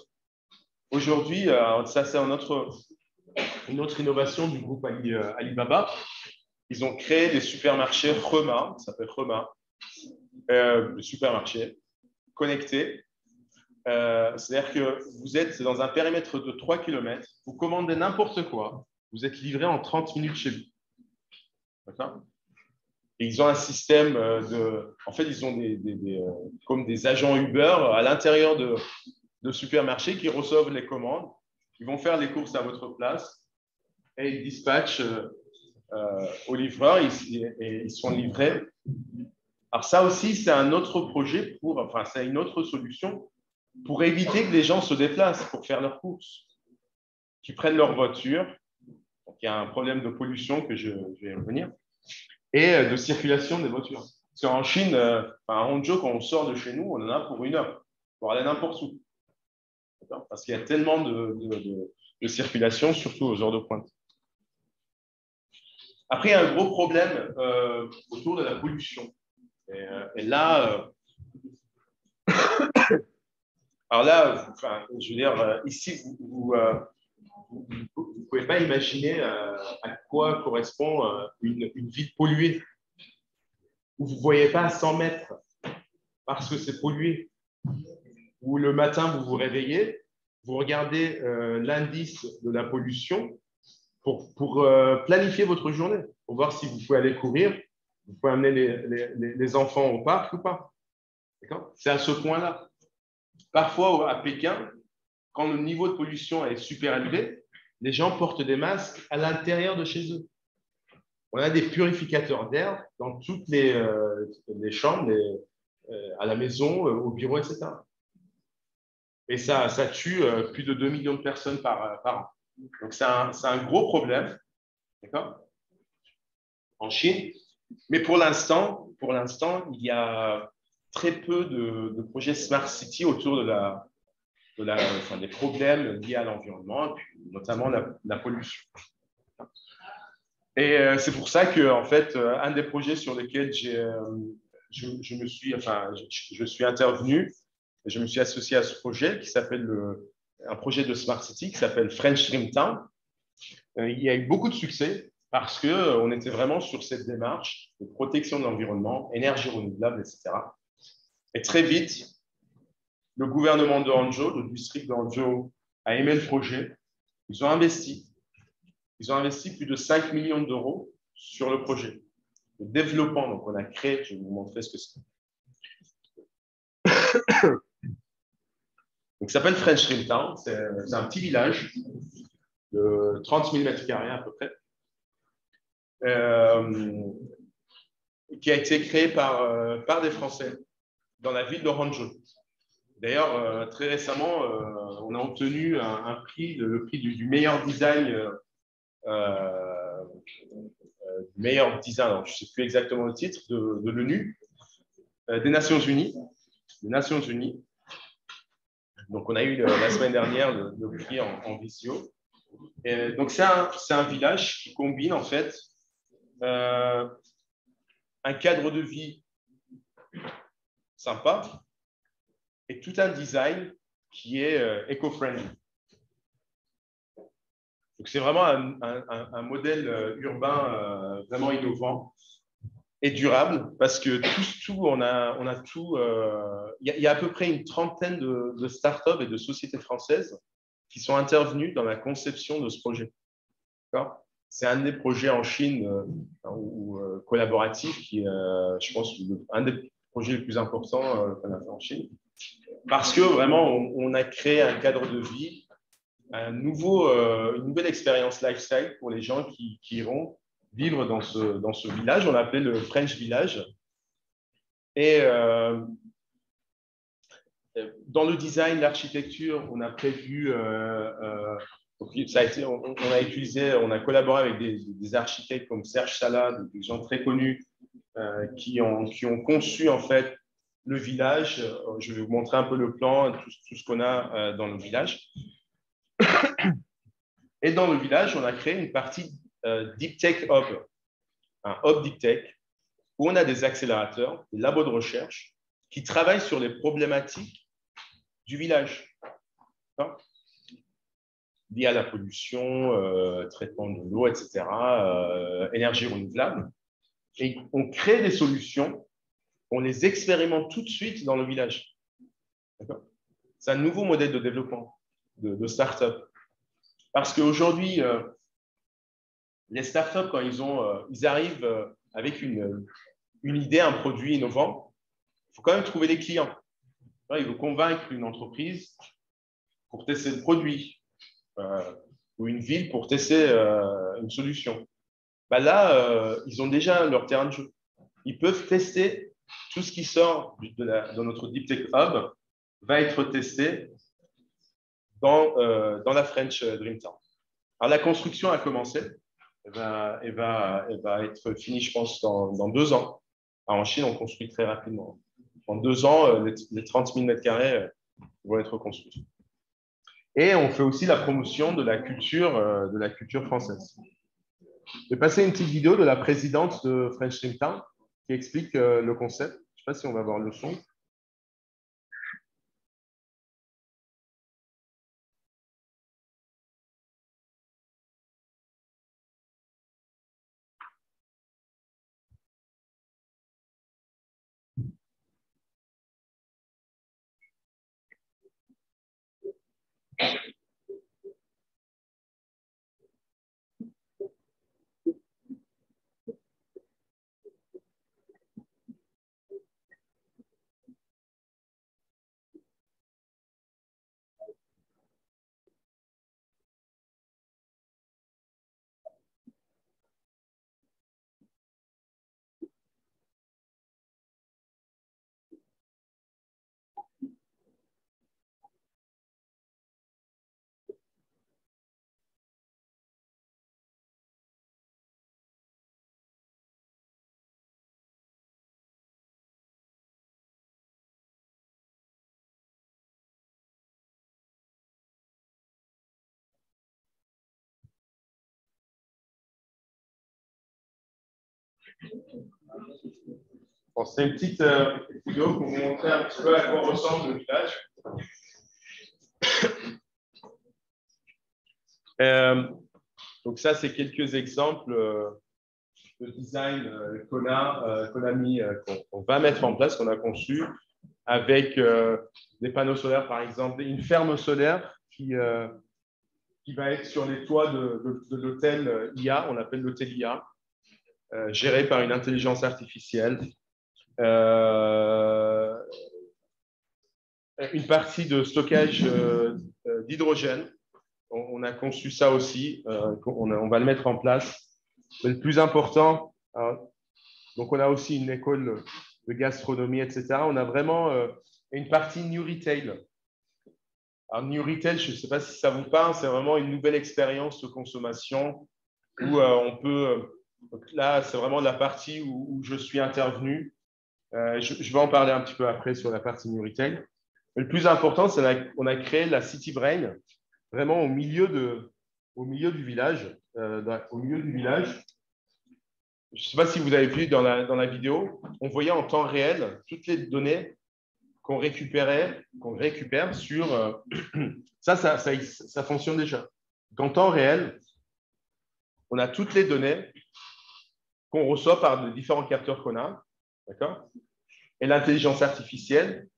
[SPEAKER 3] Aujourd'hui, ça c'est une autre innovation du groupe Alibaba. Ils ont créé des supermarchés Hema, ça s'appelle Hema, des supermarchés connectés. C'est-à-dire que vous êtes dans un périmètre de 3 km, vous commandez n'importe quoi, vous êtes livré en 30 minutes chez vous. D'accord ? Et ils ont un système En fait, ils ont comme des agents Uber à l'intérieur de supermarchés qui reçoivent les commandes. Ils vont faire les courses à votre place et ils dispatchent aux livreurs et ils sont livrés. Alors ça aussi, c'est un autre projet c'est une autre solution pour éviter que les gens se déplacent pour faire leurs courses, qu'ils prennent leur voiture. Donc, il y a un problème de pollution que je vais revenir et de circulation des voitures. Parce qu'en Chine, à Hangzhou, quand on sort de chez nous, on en a pour 1 heure pour aller n'importe où. Parce qu'il y a tellement de circulation, surtout aux heures de pointe. Après, il y a un gros problème autour de la pollution. Et là, alors là, je veux dire, ici, vous ne pouvez pas imaginer à quoi correspond une ville polluée, où vous ne voyez pas à 100 mètres parce que c'est pollué, où le matin, vous vous réveillez, vous regardez l'indice de la pollution pour planifier votre journée, pour voir si vous pouvez aller courir, vous pouvez amener les enfants au parc ou pas. C'est à ce point-là. Parfois, à Pékin, quand le niveau de pollution est super élevé, les gens portent des masques à l'intérieur de chez eux. On a des purificateurs d'air dans toutes les chambres, à la maison, au bureau, etc. Et ça tue plus de 2 millions de personnes par an. Donc, c'est un gros problème, d'accord, en Chine. Mais pour l'instant, il y a très peu de projets Smart City autour des problèmes liés à l'environnement, et puis notamment la pollution. Et c'est pour ça que, en fait, un des projets sur lesquels je suis intervenu, je me suis associé à ce projet qui s'appelle un projet de Smart City qui s'appelle French Dream Town. Il y a eu beaucoup de succès parce qu'on était vraiment sur cette démarche de protection de l'environnement, énergie renouvelable, etc. Et très vite, le gouvernement de Hangzhou, le district de Hangzhou, a aimé le projet. Ils ont investi plus de 5 millions d'euros sur le projet de développement. Donc, on a créé, je vais vous montrer ce que c'est. Donc, ça s'appelle French Dream Town. C'est un petit village de 30 000 m² à peu près, qui a été créé par des Français dans la ville de Hangzhou. D'ailleurs, très récemment, on a obtenu un prix, le prix du meilleur design, alors, je ne sais plus exactement le titre, de l'ONU, des Nations Unies. Donc, on a eu la semaine dernière le prix en visio. Et donc, c'est un village qui combine en fait un cadre de vie sympa et tout un design qui est éco-friendly. Donc, c'est vraiment un modèle urbain vraiment innovant et durable parce que on a tout. Il y a à peu près une trentaine de startups et de sociétés françaises qui sont intervenues dans la conception de ce projet. C'est un des projets en Chine collaboratifs qui est, je pense, un des projet le plus important qu'on a fait en Chine. Parce que vraiment, on a créé un cadre de vie, une nouvelle expérience lifestyle pour les gens qui iront vivre dans ce village. On l'a appelé le French Village. Et dans le design, l'architecture, on a prévu, on a collaboré avec des architectes comme Serge Salade, des gens très connus qui ont conçu en fait le village. Je vais vous montrer un peu le plan, tout ce qu'on a dans le village. Et dans le village, on a créé une partie Deep Tech Hub, un hub Deep Tech, où on a des accélérateurs, des labos de recherche qui travaillent sur les problématiques du village, liées à la pollution, traitement de l'eau, etc., énergie renouvelable. Et on crée des solutions, on les expérimente tout de suite dans le village. C'est un nouveau modèle de développement, de start-up. Parce qu'aujourd'hui, les start-up, quand ils arrivent avec une idée, un produit innovant, il faut quand même trouver des clients. Il faut convaincre une entreprise pour tester le produit ou une ville pour tester une solution. Là, ils ont déjà leur terrain de jeu. Ils peuvent tester tout ce qui sort de notre Deep Tech Hub va être testé dans la French Dream Town. Alors, la construction a commencé. Elle va être finie, je pense, dans 2 ans. Alors, en Chine, on construit très rapidement. En 2 ans, les 30 000 mètres carrés vont être construits. Et on fait aussi la promotion de la culture française. Je vais passer une petite vidéo de la présidente de French Dream Town qui explique le concept. Je ne sais pas si on va voir le son. Bon, c'est une petite vidéo pour vous montrer un petit peu à quoi ressemble le village. Donc ça, c'est quelques exemples de design qu'on va mettre en place, qu'on a conçu avec des panneaux solaires, par exemple, une ferme solaire qui va être sur les toits de l'hôtel IA, on l'appelle l'hôtel IA, géré par une intelligence artificielle. Une partie de stockage d'hydrogène. On a conçu ça aussi. On va le mettre en place. Mais le plus important, donc on a aussi une école de gastronomie, etc. On a vraiment une partie New Retail. Alors, New Retail, je ne sais pas si ça vous parle, c'est vraiment une nouvelle expérience de consommation où on peut… là, c'est vraiment la partie où je suis intervenu. Je vais en parler un petit peu après sur la partie New Retail. Mais le plus important, c'est qu'on a créé la City Brain vraiment au milieu du village. Au milieu du village. Je ne sais pas si vous avez vu dans la vidéo, on voyait en temps réel toutes les données qu'on récupère sur… ça fonctionne déjà. En temps réel, on a toutes les données qu'on reçoit par les différents capteurs qu'on a. D'accord ? Et l'intelligence artificielle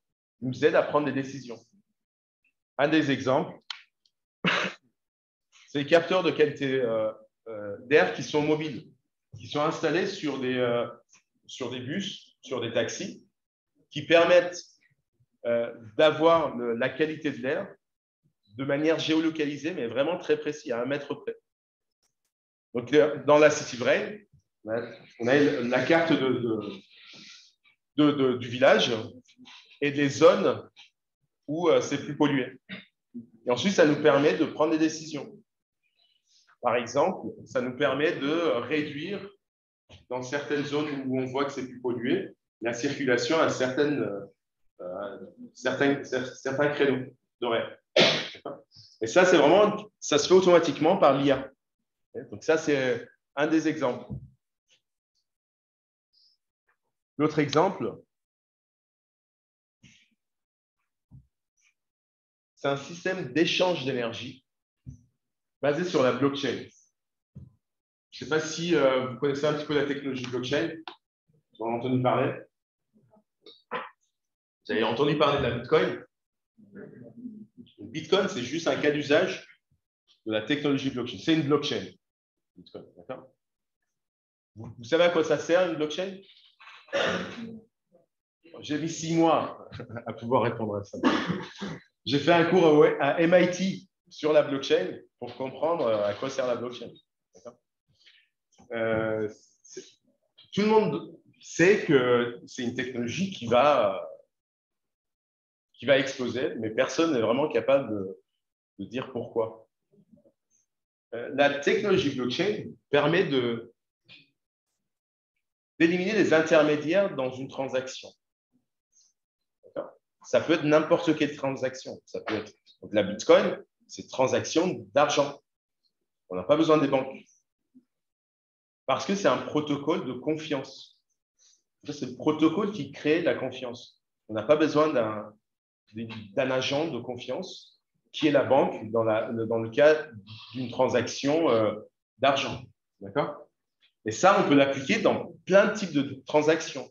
[SPEAKER 3] nous aide à prendre des décisions. Un des exemples, c'est les capteurs de qualité d'air qui sont mobiles, qui sont installés sur des bus, sur des taxis. qui permettent d'avoir la qualité de l'air de manière géolocalisée, mais vraiment très précis, à 1 mètre près. Donc, dans la City Brain, on a la carte du village et des zones où c'est plus pollué. Et ensuite, ça nous permet de prendre des décisions. Par exemple, ça nous permet de réduire, dans certaines zones où on voit que c'est plus pollué, la circulation à certains créneaux d'horaire. Et ça, c'est vraiment, ça se fait automatiquement par l'IA. Donc ça, c'est un des exemples. L'autre exemple, c'est un système d'échange d'énergie basé sur la blockchain. Je ne sais pas si vous connaissez un petit peu la technologie blockchain. Vous en avez entendu parler. Vous avez entendu parler de la Bitcoin. Le Bitcoin, c'est juste un cas d'usage de la technologie blockchain. C'est une blockchain. Bitcoin, d'accord ? Vous savez à quoi ça sert, une blockchain ? J'ai mis 6 mois à pouvoir répondre à ça. J'ai fait un cours à MIT sur la blockchain pour comprendre à quoi sert la blockchain. Tout le monde sait que c'est une technologie qui va exploser, mais personne n'est vraiment capable de dire pourquoi. La technologie blockchain permet d'éliminer les intermédiaires dans une transaction. Ça peut être n'importe quelle transaction. Ça peut être donc la Bitcoin, c'est transaction d'argent. On n'a pas besoin des banques. Parce que c'est un protocole de confiance. C'est le protocole qui crée la confiance. On n'a pas besoin d'un agent de confiance qui est la banque dans le cas d'une transaction d'argent. D'accord ? Et ça, on peut l'appliquer dans plein de types de transactions.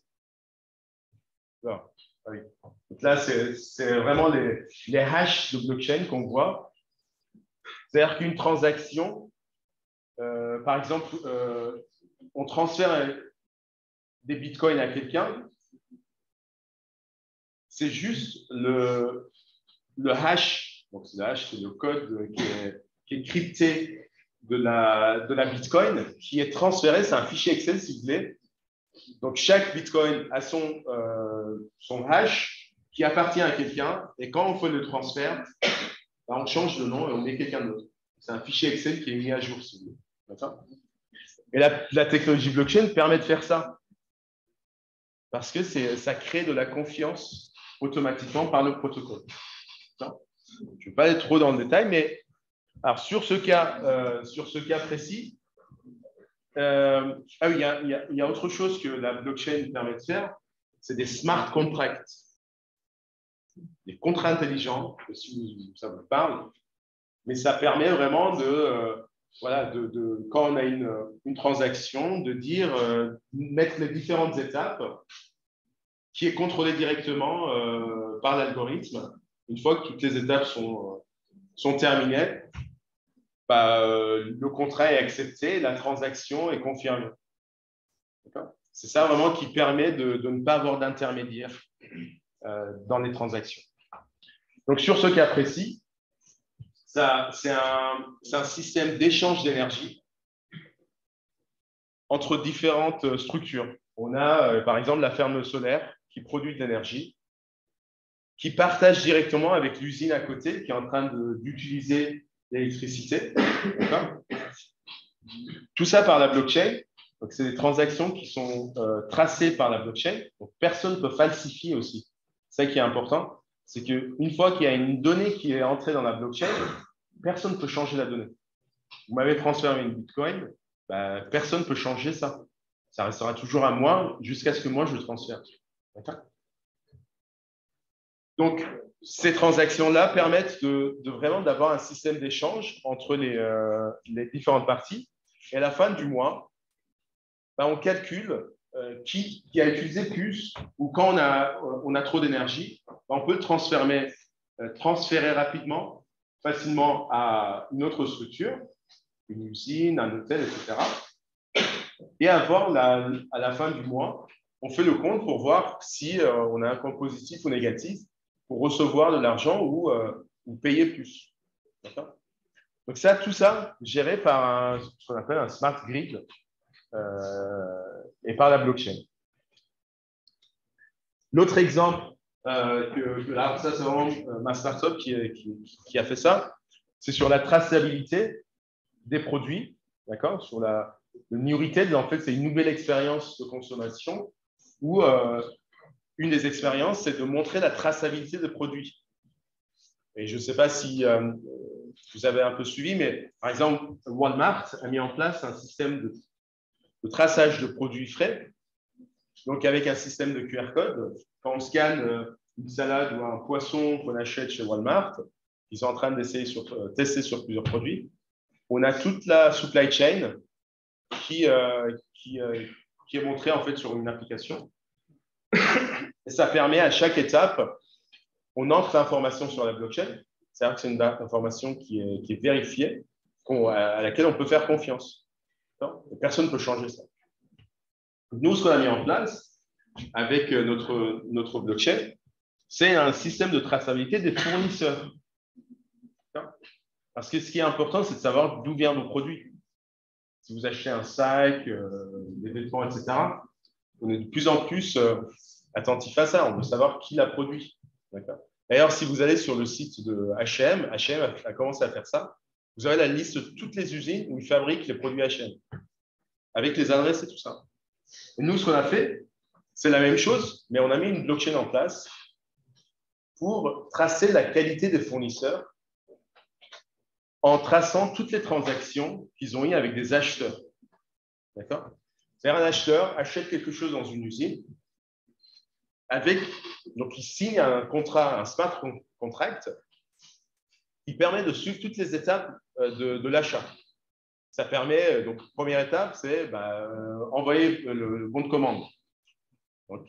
[SPEAKER 3] Alors, oui. Donc là, c'est vraiment les hashes de blockchain qu'on voit. C'est-à-dire qu'une transaction, par exemple, on transfère des bitcoins à quelqu'un, c'est juste le hash. Donc, le hash, c'est le code qui est crypté de la bitcoin qui est transféré. C'est un fichier Excel, si vous voulez. Donc, chaque bitcoin a son hash qui appartient à quelqu'un. Et quand on fait le transfert, on change de nom et on met quelqu'un d'autre. C'est un fichier Excel qui est mis à jour, si vous voulez. D'accord ? Et la technologie blockchain permet de faire ça. Parce que ça crée de la confiance automatiquement par le protocole. Je ne vais pas aller trop dans le détail, mais alors, sur ce cas précis, il y a autre chose que la blockchain permet de faire, c'est des smart contracts, des contrats intelligents, si ça vous parle, mais ça permet vraiment quand on a une transaction, de mettre les différentes étapes qui est contrôlée directement par l'algorithme. Une fois que toutes les étapes sont terminées, le contrat est accepté, la transaction est confirmée. C'est ça vraiment qui permet de ne pas avoir d'intermédiaire dans les transactions. Donc, sur ce cas précis, c'est un système d'échange d'énergie entre différentes structures. On a, par exemple, la ferme solaire qui produit de l'énergie, qui partage directement avec l'usine à côté qui est en train d'utiliser l'électricité. Tout ça par la blockchain. Donc, c'est des transactions qui sont tracées par la blockchain. Donc, personne ne peut falsifier aussi. C'est ça qui est important. C'est qu'une fois qu'il y a une donnée qui est entrée dans la blockchain, personne ne peut changer la donnée. Vous m'avez transféré une Bitcoin, personne ne peut changer ça. Ça restera toujours à moi jusqu'à ce que moi, je le transfère. D'accord ? Donc, ces transactions-là permettent vraiment d'avoir un système d'échange entre les différentes parties. Et à la fin du mois, on calcule qui a utilisé plus ou quand on a trop d'énergie, on peut le transférer rapidement, facilement à une autre structure, une usine, un hôtel, etc. Et avoir à la fin du mois on fait le compte pour voir si on a un compte positif ou négatif pour recevoir de l'argent ou payer plus. Donc ça, tout ça, géré par ce qu'on appelle un smart grid et par la blockchain. L'autre exemple, là, ça c'est vraiment ma startup qui a fait ça, c'est sur la traçabilité des produits, d'accord, sur le New Retail. En fait, c'est une nouvelle expérience de consommation où une des expériences, c'est de montrer la traçabilité des produits. Et je ne sais pas si vous avez un peu suivi, mais par exemple, Walmart a mis en place un système de traçage de produits frais. Donc, avec un système de QR code, quand on scanne une salade ou un poisson qu'on achète chez Walmart, ils sont en train d'essayer tester sur plusieurs produits, on a toute la supply chain qui est montrée en fait sur une application. Et ça permet à chaque étape, on entre l'information sur la blockchain, c'est-à-dire que c'est une information qui est vérifiée, à laquelle on peut faire confiance. Et personne ne peut changer ça. Nous, ce qu'on a mis en place avec notre blockchain, c'est un système de traçabilité des fournisseurs. Parce que ce qui est important, c'est de savoir d'où viennent vos produits. Si vous achetez un sac, des vêtements, etc., on est de plus en plus attentif à ça. On veut savoir qui l'a produit. D'ailleurs, si vous allez sur le site de H&M, H&M a commencé à faire ça. Vous aurez la liste de toutes les usines où ils fabriquent les produits H&M, avec les adresses et tout ça. Et nous, ce qu'on a fait, c'est la même chose, mais on a mis une blockchain en place pour tracer la qualité des fournisseurs en traçant toutes les transactions qu'ils ont eues avec des acheteurs. D'accord ? C'est-à-dire un acheteur achète quelque chose dans une usine, donc il signe un contrat, un smart contract, qui permet de suivre toutes les étapes de l'achat. Ça permet, donc première étape, c'est envoyer le bon de commande. Donc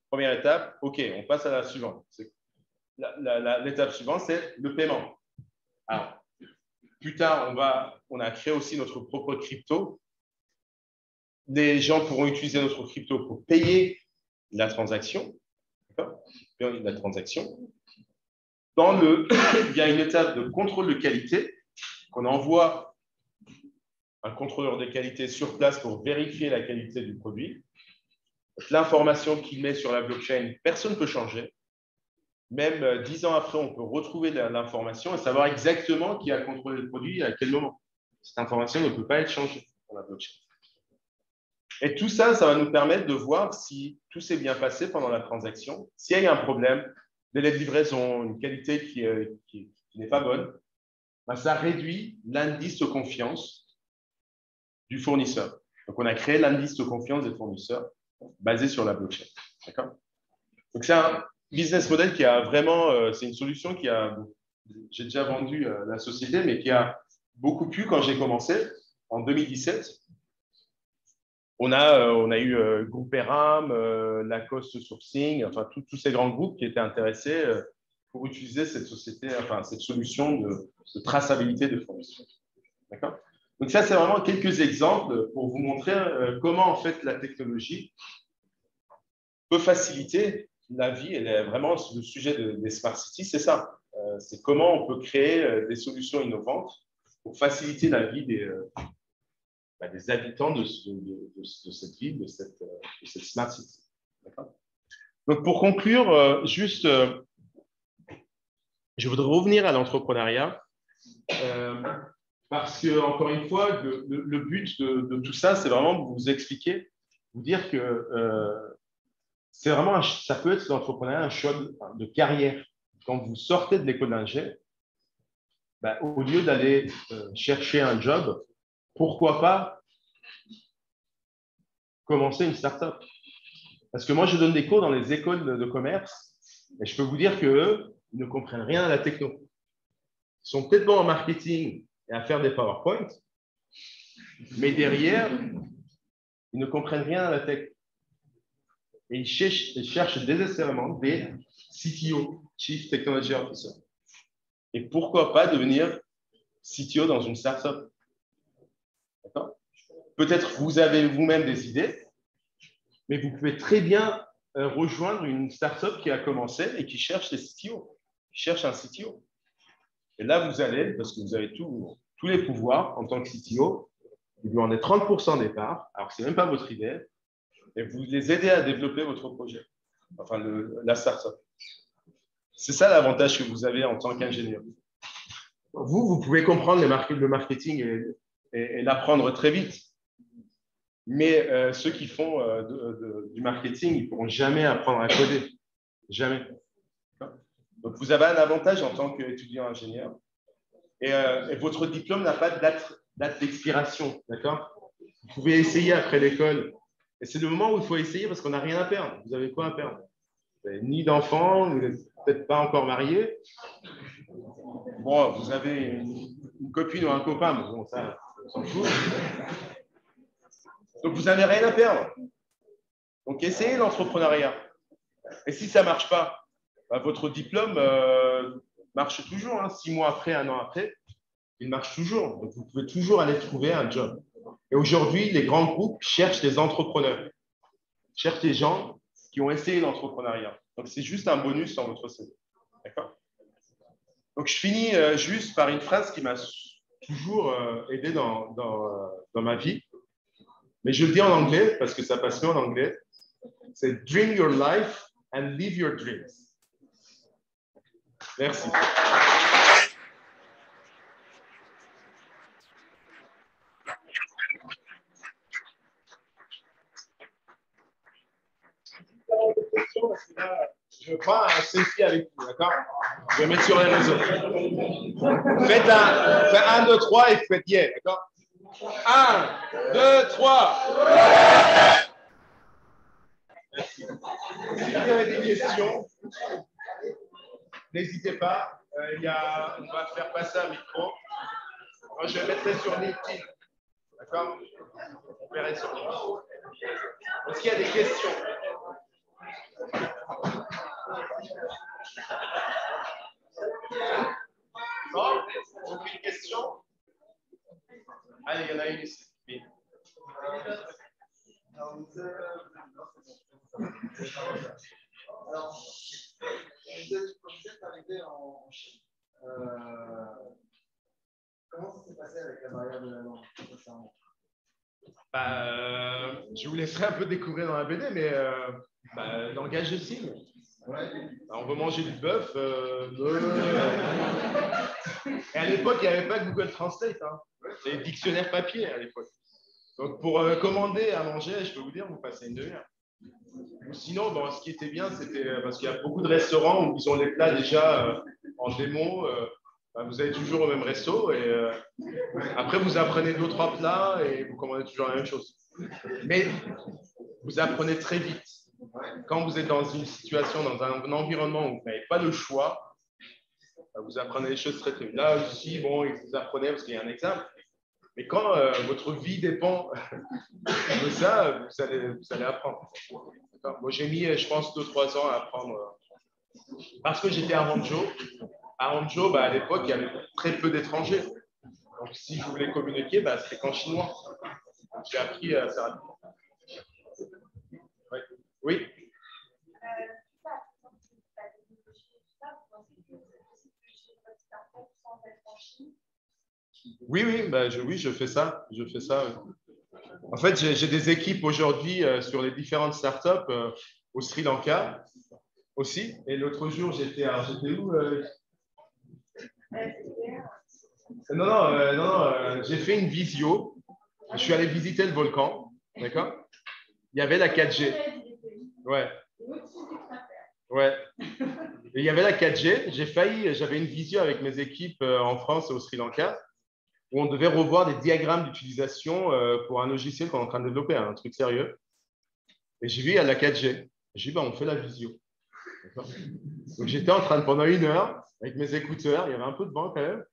[SPEAKER 3] première étape, OK, on passe à la suivante. L'étape suivante, c'est le paiement. Alors, plus tard, on a créé aussi notre propre crypto. Les gens pourront utiliser notre crypto pour payer la transaction. La transaction. Il y a une étape de contrôle de qualité qu'on envoie un contrôleur de qualité sur place pour vérifier la qualité du produit. L'information qu'il met sur la blockchain, personne ne peut changer. Même 10 ans après, on peut retrouver l'information et savoir exactement qui a contrôlé le produit et à quel moment. Cette information ne peut pas être changée dans la blockchain. Et tout ça, ça va nous permettre de voir si tout s'est bien passé pendant la transaction. S'il y a un problème, délai de livraison, une qualité qui n'est pas bonne, ça réduit l'indice de confiance du fournisseur. Donc, on a créé l'indice de confiance des fournisseurs basé sur la blockchain. D'accord ? Donc, c'est un business model qui a vraiment, c'est une solution j'ai déjà vendu la société, mais qui a beaucoup plu quand j'ai commencé en 2017. On a eu Groupe Eram, Lacoste Sourcing, enfin tous ces grands groupes qui étaient intéressés pour utiliser cette solution de traçabilité de fournisseurs. D'accord ? Donc ça, c'est vraiment quelques exemples pour vous montrer comment en fait la technologie peut faciliter la vie. Et vraiment, le sujet des smart cities, c'est ça. C'est comment on peut créer des solutions innovantes pour faciliter la vie des habitants de cette ville, de cette smart city. Donc, pour conclure, je voudrais revenir à l'entrepreneuriat parce que, encore une fois, le but de tout ça, c'est vraiment de vous expliquer, vous dire que ça peut être l'entrepreneuriat un choix de carrière. Quand vous sortez de l'école d'ingé, au lieu d'aller chercher un job, pourquoi pas commencer une start-up? Parce que moi, je donne des cours dans les écoles de commerce et je peux vous dire qu'eux, ils ne comprennent rien à la techno. Ils sont peut-être bons en marketing et à faire des PowerPoint, mais derrière, ils ne comprennent rien à la tech. Et ils cherchent désespérément des CTO, Chief Technology Officer. Et pourquoi pas devenir CTO dans une start-up? D'accord ? Peut-être vous avez vous-même des idées. mais vous pouvez très bien rejoindre une startup qui a commencé et qui cherche des CTO, qui cherche un CTO. Et là, vous allez, parce que vous avez tous les pouvoirs en tant que CTO, vous lui en êtes 30% des parts, alors que ce n'est même pas votre idée, et vous les aidez à développer votre projet, enfin la startup. C'est ça l'avantage que vous avez en tant qu'ingénieur. Vous pouvez comprendre le marketing et l'apprendre très vite. Mais ceux qui font du marketing, ils ne pourront jamais apprendre à coder. Jamais. Donc, vous avez un avantage en tant qu'étudiant ingénieur. Et votre diplôme n'a pas de date d'expiration. D'accord? Vous pouvez essayer après l'école. Et c'est le moment où il faut essayer parce qu'on n'a rien à perdre. Vous avez quoi à perdre? Vous n'avez ni d'enfants, vous n'êtes peut-être pas encore marié. Bon, vous avez une copine ou un copain, mais bon, ça, on s'en fout. Donc, vous n'avez rien à perdre. Donc, essayez l'entrepreneuriat. Et si ça ne marche pas, bah, votre diplôme marche toujours. Hein. 6 mois après, 1 an après, il marche toujours. Donc, vous pouvez toujours aller trouver un job. Et aujourd'hui, les grands groupes cherchent des entrepreneurs, cherchent des gens qui ont essayé l'entrepreneuriat. Donc, c'est juste un bonus dans votre CV. D'accord? Donc, je finis juste par une phrase qui m'a toujours aidé dans ma vie. Mais je le dis en anglais parce que ça passe mieux en anglais. C'est « Dream your life and live your dreams ». Merci. Je prends un selfie avec vous, d'accord? Je vais mettre sur les réseaux. Faites un, 2, 3 et faites yeah, d'accord? 1, 2, 3. Merci. Si vous avez des questions, n'hésitez pas. On va faire passer un micro. Moi, je mettrai sur LinkedIn. D'accord? Vous verrez sur LinkedIn. Est-ce qu'il y a des questions? Non? Aucune question? Allez, il y en a une ici. Oui.
[SPEAKER 4] Alors, vous êtes arrivé en Chine. Comment ça s'est passé avec la barrière de la langue?
[SPEAKER 3] Je vous laisserai un peu découvrir dans la BD, mais langage de signes. Ouais. On veut manger du bœuf. Et à l'époque, il n'y avait pas Google Translate. Hein. C'était dictionnaire papier à l'époque. Donc, pour commander à manger, je peux vous dire, vous passez une demi-heure. Sinon, bon, ce qui était bien, c'était parce qu'il y a beaucoup de restaurants où ils ont les plats déjà en démo. Vous allez toujours au même resto et après, vous apprenez 2 ou 3 plats et vous commandez toujours la même chose. Mais vous apprenez très vite. Quand vous êtes dans une situation, dans un environnement où vous n'avez pas le choix, vous apprenez les choses très vite. Là aussi, bon, vous apprenez parce qu'il y a un examen. Mais quand votre vie dépend de ça, vous allez apprendre. Moi, j'ai mis, je pense, 2 ou 3 ans à apprendre. Parce que j'étais à Hangzhou. À Hangzhou, à l'époque, il y avait très peu d'étrangers. Donc, si je voulais communiquer, c'était qu'en chinois. J'ai appris assez rapidement. Oui. Oui, je fais ça. En fait, j'ai des équipes aujourd'hui sur les différentes startups au Sri Lanka aussi. Et l'autre jour, j'étais où Non, j'ai fait une visio. Je suis allé visiter le volcan. D'accord? Il y avait la 4G. Ouais. Et il y avait la 4G. J'avais une visio avec mes équipes en France et au Sri Lanka où on devait revoir des diagrammes d'utilisation pour un logiciel qu'on est en train de développer, un truc sérieux. Et j'ai vu, il y a la 4G. J'ai dit, on fait la visio. Donc, j'étais en train de, pendant 1 heure, avec mes écouteurs, il y avait un peu de vent quand même.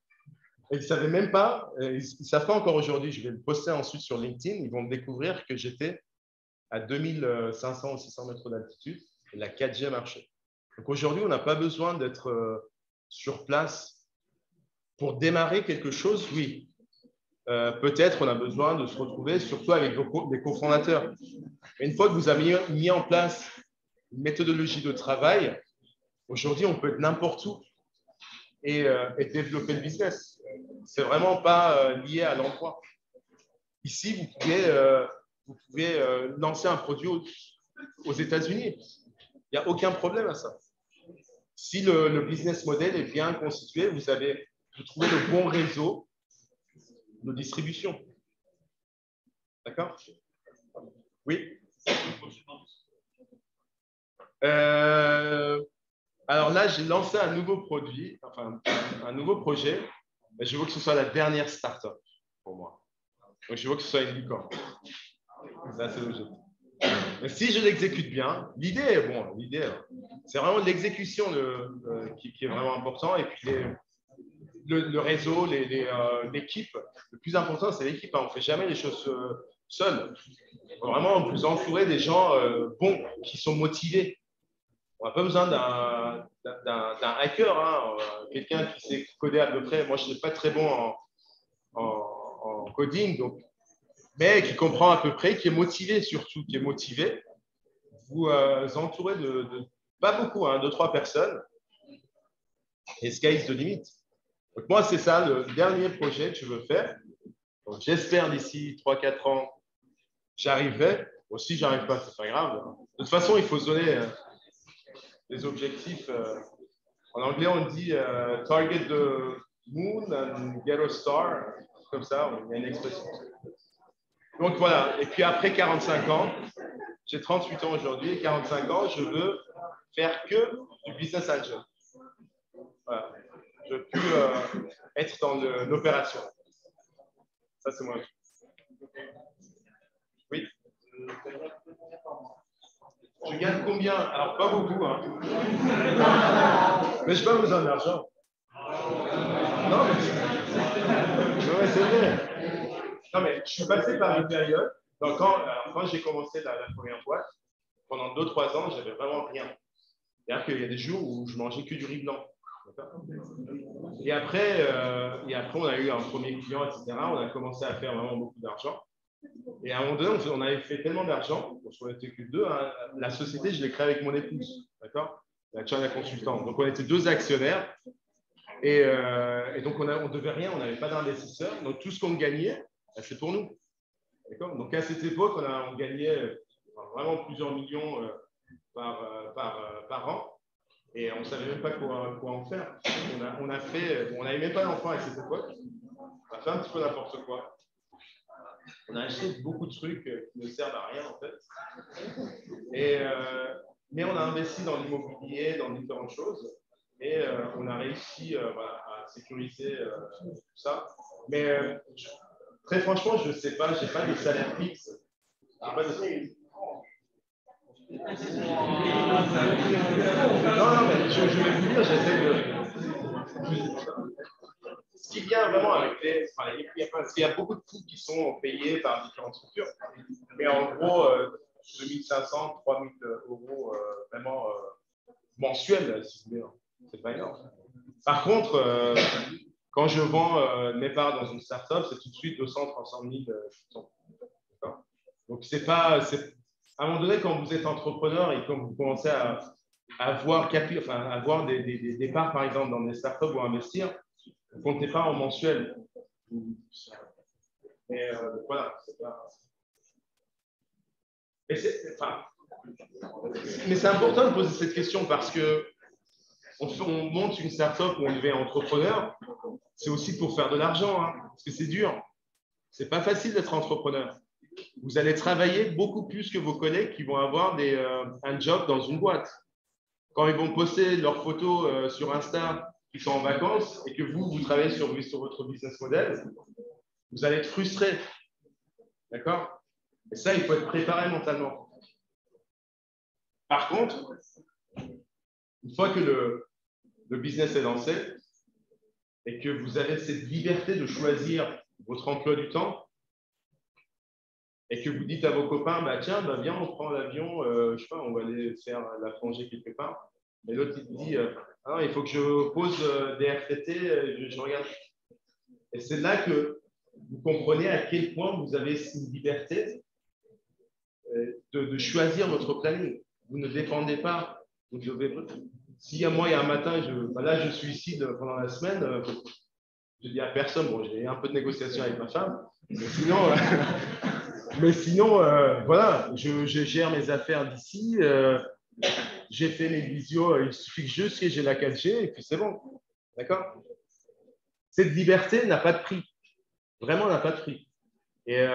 [SPEAKER 3] Et ils ne savaient même pas, ils ne savent pas encore aujourd'hui, je vais le poster ensuite sur LinkedIn, ils vont découvrir que j'étais à 2500 ou 600 mètres d'altitude et la 4G marchait. Donc aujourd'hui, on n'a pas besoin d'être sur place. Pour démarrer quelque chose, oui. peut-être on a besoin de se retrouver surtout avec les cofondateurs. Une fois que vous avez mis en place une méthodologie de travail, aujourd'hui, on peut être n'importe où et développer le business. Ce n'est vraiment pas lié à l'emploi. Ici, vous pouvez lancer un produit aux États-Unis. Il n'y a aucun problème à ça. Si le business model est bien constitué, vous trouvez le bon réseau de distribution. D'accord? Oui. Alors là, j'ai lancé un nouveau produit, enfin un nouveau projet. Je veux que ce soit la dernière start-up pour moi. Donc, je veux que ce soit une licorne. C'est assez logique. Mais si je l'exécute bien, l'idée, c'est vraiment l'exécution qui est vraiment important. Et puis le réseau, l'équipe. Le plus important, c'est l'équipe. On ne fait jamais les choses seuls. Vraiment, vous entourez des gens bons, qui sont motivés. On n'a pas besoin d'un hacker, hein, quelqu'un qui sait coder à peu près. Moi, je ne suis pas très bon en coding, donc, mais qui comprend à peu près, qui est motivé surtout, qui est motivé. Vous entourez de pas beaucoup, hein, 2-3 personnes, et sky's the limit. Donc moi, c'est ça le dernier projet que je veux faire. Donc, j'espère d'ici 3-4 ans, j'arriverai. Bon, si je n'arrive pas, ce n'est pas grave. De toute façon, il faut se donner des objectifs. En anglais, on dit target the moon and get a star. Comme ça, il y a une expression. Donc voilà. Et puis après 45 ans, j'ai 38 ans aujourd'hui, et 45 ans, je veux faire que du business angel. Voilà. Je veux plus être dans l'opération. Ça, c'est moi. Oui. Je gagne combien? Alors, pas beaucoup, hein. Mais je n'ai pas besoin d'argent. Non, mais c'est vrai. Non, mais je suis passé par une période. Donc, quand j'ai commencé la première boîte, pendant 2-3 ans, j'avais vraiment rien. C'est-à-dire qu'il y a des jours où je mangeais que du riz blanc. Et après, on a eu un premier client, etc. On a commencé à faire vraiment beaucoup d'argent. Et à un moment donné, on avait fait tellement d'argent, on n'était que deux. Hein, la société, je l'ai créée avec mon épouse, d'accord? La China Consultant. Donc, on était 2 actionnaires. Et donc, on ne devait rien, on n'avait pas d'investisseurs. Donc, tout ce qu'on gagnait, c'est pour nous. D'accord? Donc, à cette époque, on gagnait vraiment plusieurs millions par an. Et on ne savait même pas quoi en faire. On n'avait même pas d'enfants à cette époque. On a fait un petit peu n'importe quoi. On a acheté beaucoup de trucs qui ne servent à rien, en fait. Mais on a investi dans l'immobilier, dans différentes choses. Et on a réussi à sécuriser tout ça. Mais très franchement, je ne sais pas, je n'ai pas de salaire fixe. Non, mais je vais vous dire, j'essaie de. Ce qui vient vraiment avec parce qu'il y a beaucoup de coûts qui sont payés par différentes structures. Mais en gros, 2500, 3000 euros vraiment mensuels, si vous voulez. C'est pas énorme. Par contre, quand je vends mes parts dans une startup, c'est tout de suite 200, 300 000. Donc, c'est pas. À un moment donné, quand vous êtes entrepreneur et quand vous commencez à avoir des parts, par exemple, dans des startups ou investir, vous ne comptez pas en mensuel. Mais voilà, c'est pas. Mais c'est important de poser cette question parce que on monte une startup où on devient entrepreneur, c'est aussi pour faire de l'argent, hein, parce que c'est dur. C'est pas facile d'être entrepreneur. Vous allez travailler beaucoup plus que vos collègues qui vont avoir un job dans une boîte. Quand ils vont poster leurs photos sur Insta, qui sont en vacances, et que vous travaillez sur votre business model, vous allez être frustré. D'accord? Et ça, il faut être préparé mentalement. Par contre, une fois que le business est lancé et que vous avez cette liberté de choisir votre emploi du temps et que vous dites à vos copains, bah, tiens, bah, viens, on prend l'avion, je sais pas, on va aller faire la plongée quelque part. Et l'autre, il te dit, ah, il faut que je pose des RTT, je regarde. Et c'est là que vous comprenez à quel point vous avez une liberté de choisir votre planning. Vous ne dépendez pas. Si moi, il y a un matin, là, je suis ici pendant la semaine, je dis à personne, bon, j'ai un peu de négociation avec ma femme, mais sinon, voilà, je gère mes affaires d'ici, j'ai fait mes visios, il suffit juste que j'ai la 4G et puis c'est bon. D'accord? Cette liberté n'a pas de prix. Vraiment, n'a pas de prix. Et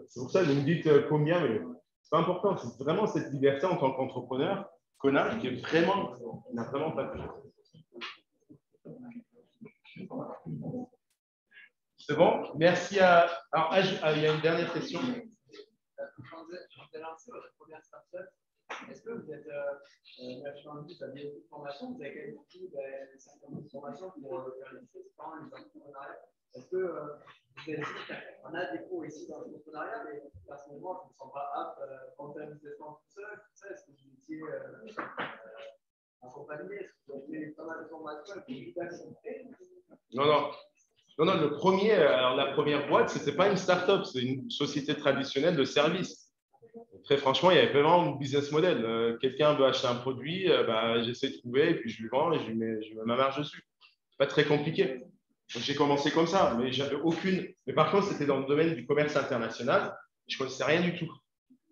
[SPEAKER 3] c'est pour ça que vous me dites combien, mais c'est pas important. C'est vraiment cette liberté en tant qu'entrepreneur, connard, qui est vraiment, n'a vraiment pas de prix. C'est bon? Merci à. Alors, il y a une dernière question.
[SPEAKER 4] Quand vous avez lancé votre première startup, est-ce que vous êtes naturellement dit, vous avez beaucoup de formations, vous avez quand même beaucoup de formations pour faire les choses, les entrepreneuriats. Est-ce que vous avez dit, on a des cours ici dans l'entrepreneuriat, mais personnellement, je ne me sens pas apte quand même vous êtes tout seul, est-ce que vous étiez accompagné, est-ce que vous avez pas mal de formations et puis vous acceptez?
[SPEAKER 3] Non, le premier, alors la première boîte, ce n'était pas une start-up, c'est une société traditionnelle de services. Très franchement, il n'y avait pas vraiment de business model. Quelqu'un veut acheter un produit, j'essaie de trouver, et puis je lui vends et je lui mets ma marge dessus. Ce n'est pas très compliqué. Donc, j'ai commencé comme ça, mais j'avais aucune. Mais par contre, c'était dans le domaine du commerce international. Je ne connaissais rien du tout.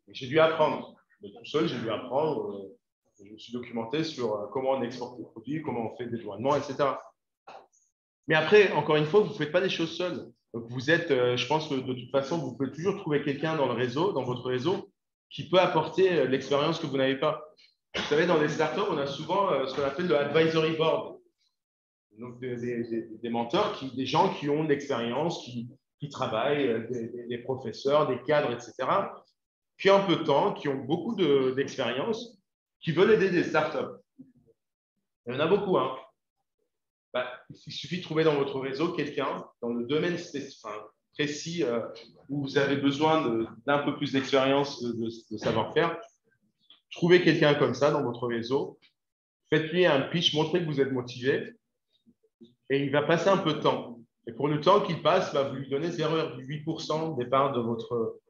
[SPEAKER 3] J'ai dû apprendre. Mais tout seul, j'ai dû apprendre. Je me suis documenté sur comment on exporte les produits, comment on fait des douanements, etc. Mais après, encore une fois, vous ne faites pas des choses seuls. Donc, vous êtes, je pense que de toute façon, vous pouvez toujours trouver quelqu'un dans le réseau, dans votre réseau, qui peut apporter l'expérience que vous n'avez pas. Vous savez, dans les startups, on a souvent ce qu'on appelle le advisory board. Donc, des mentors, des gens qui ont de l'expérience, qui travaillent, des professeurs, des cadres, etc., qui ont un peu de temps, qui ont beaucoup d'expérience, qui veulent aider des startups. Il y en a beaucoup, hein. Il suffit de trouver dans votre réseau quelqu'un dans le domaine précis où vous avez besoin d'un peu plus d'expérience, de savoir-faire. Trouvez quelqu'un comme ça dans votre réseau, faites-lui un pitch, montrez que vous êtes motivé et il va passer un peu de temps. Et pour le temps qu'il passe, vous lui donnez 0,8% des parts de votre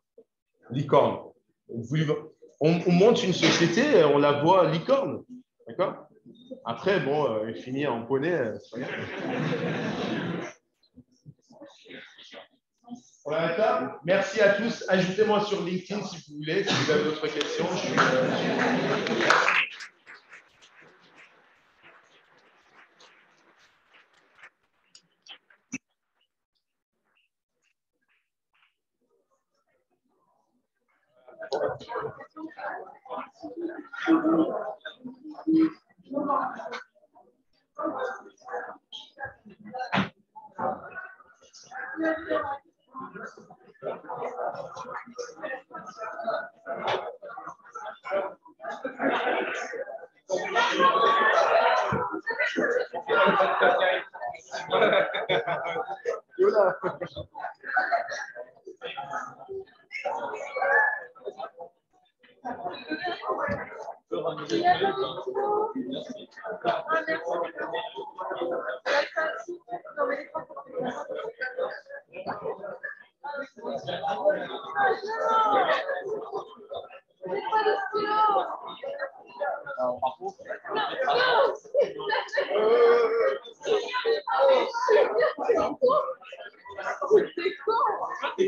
[SPEAKER 3] licorne. On monte une société, on la voit licorne. D'accord ? Après, bon, il finit en poney, c'est pas grave. On arrête là. Merci à tous. Ajoutez-moi sur LinkedIn si vous voulez, si vous avez d'autres questions. Par contre,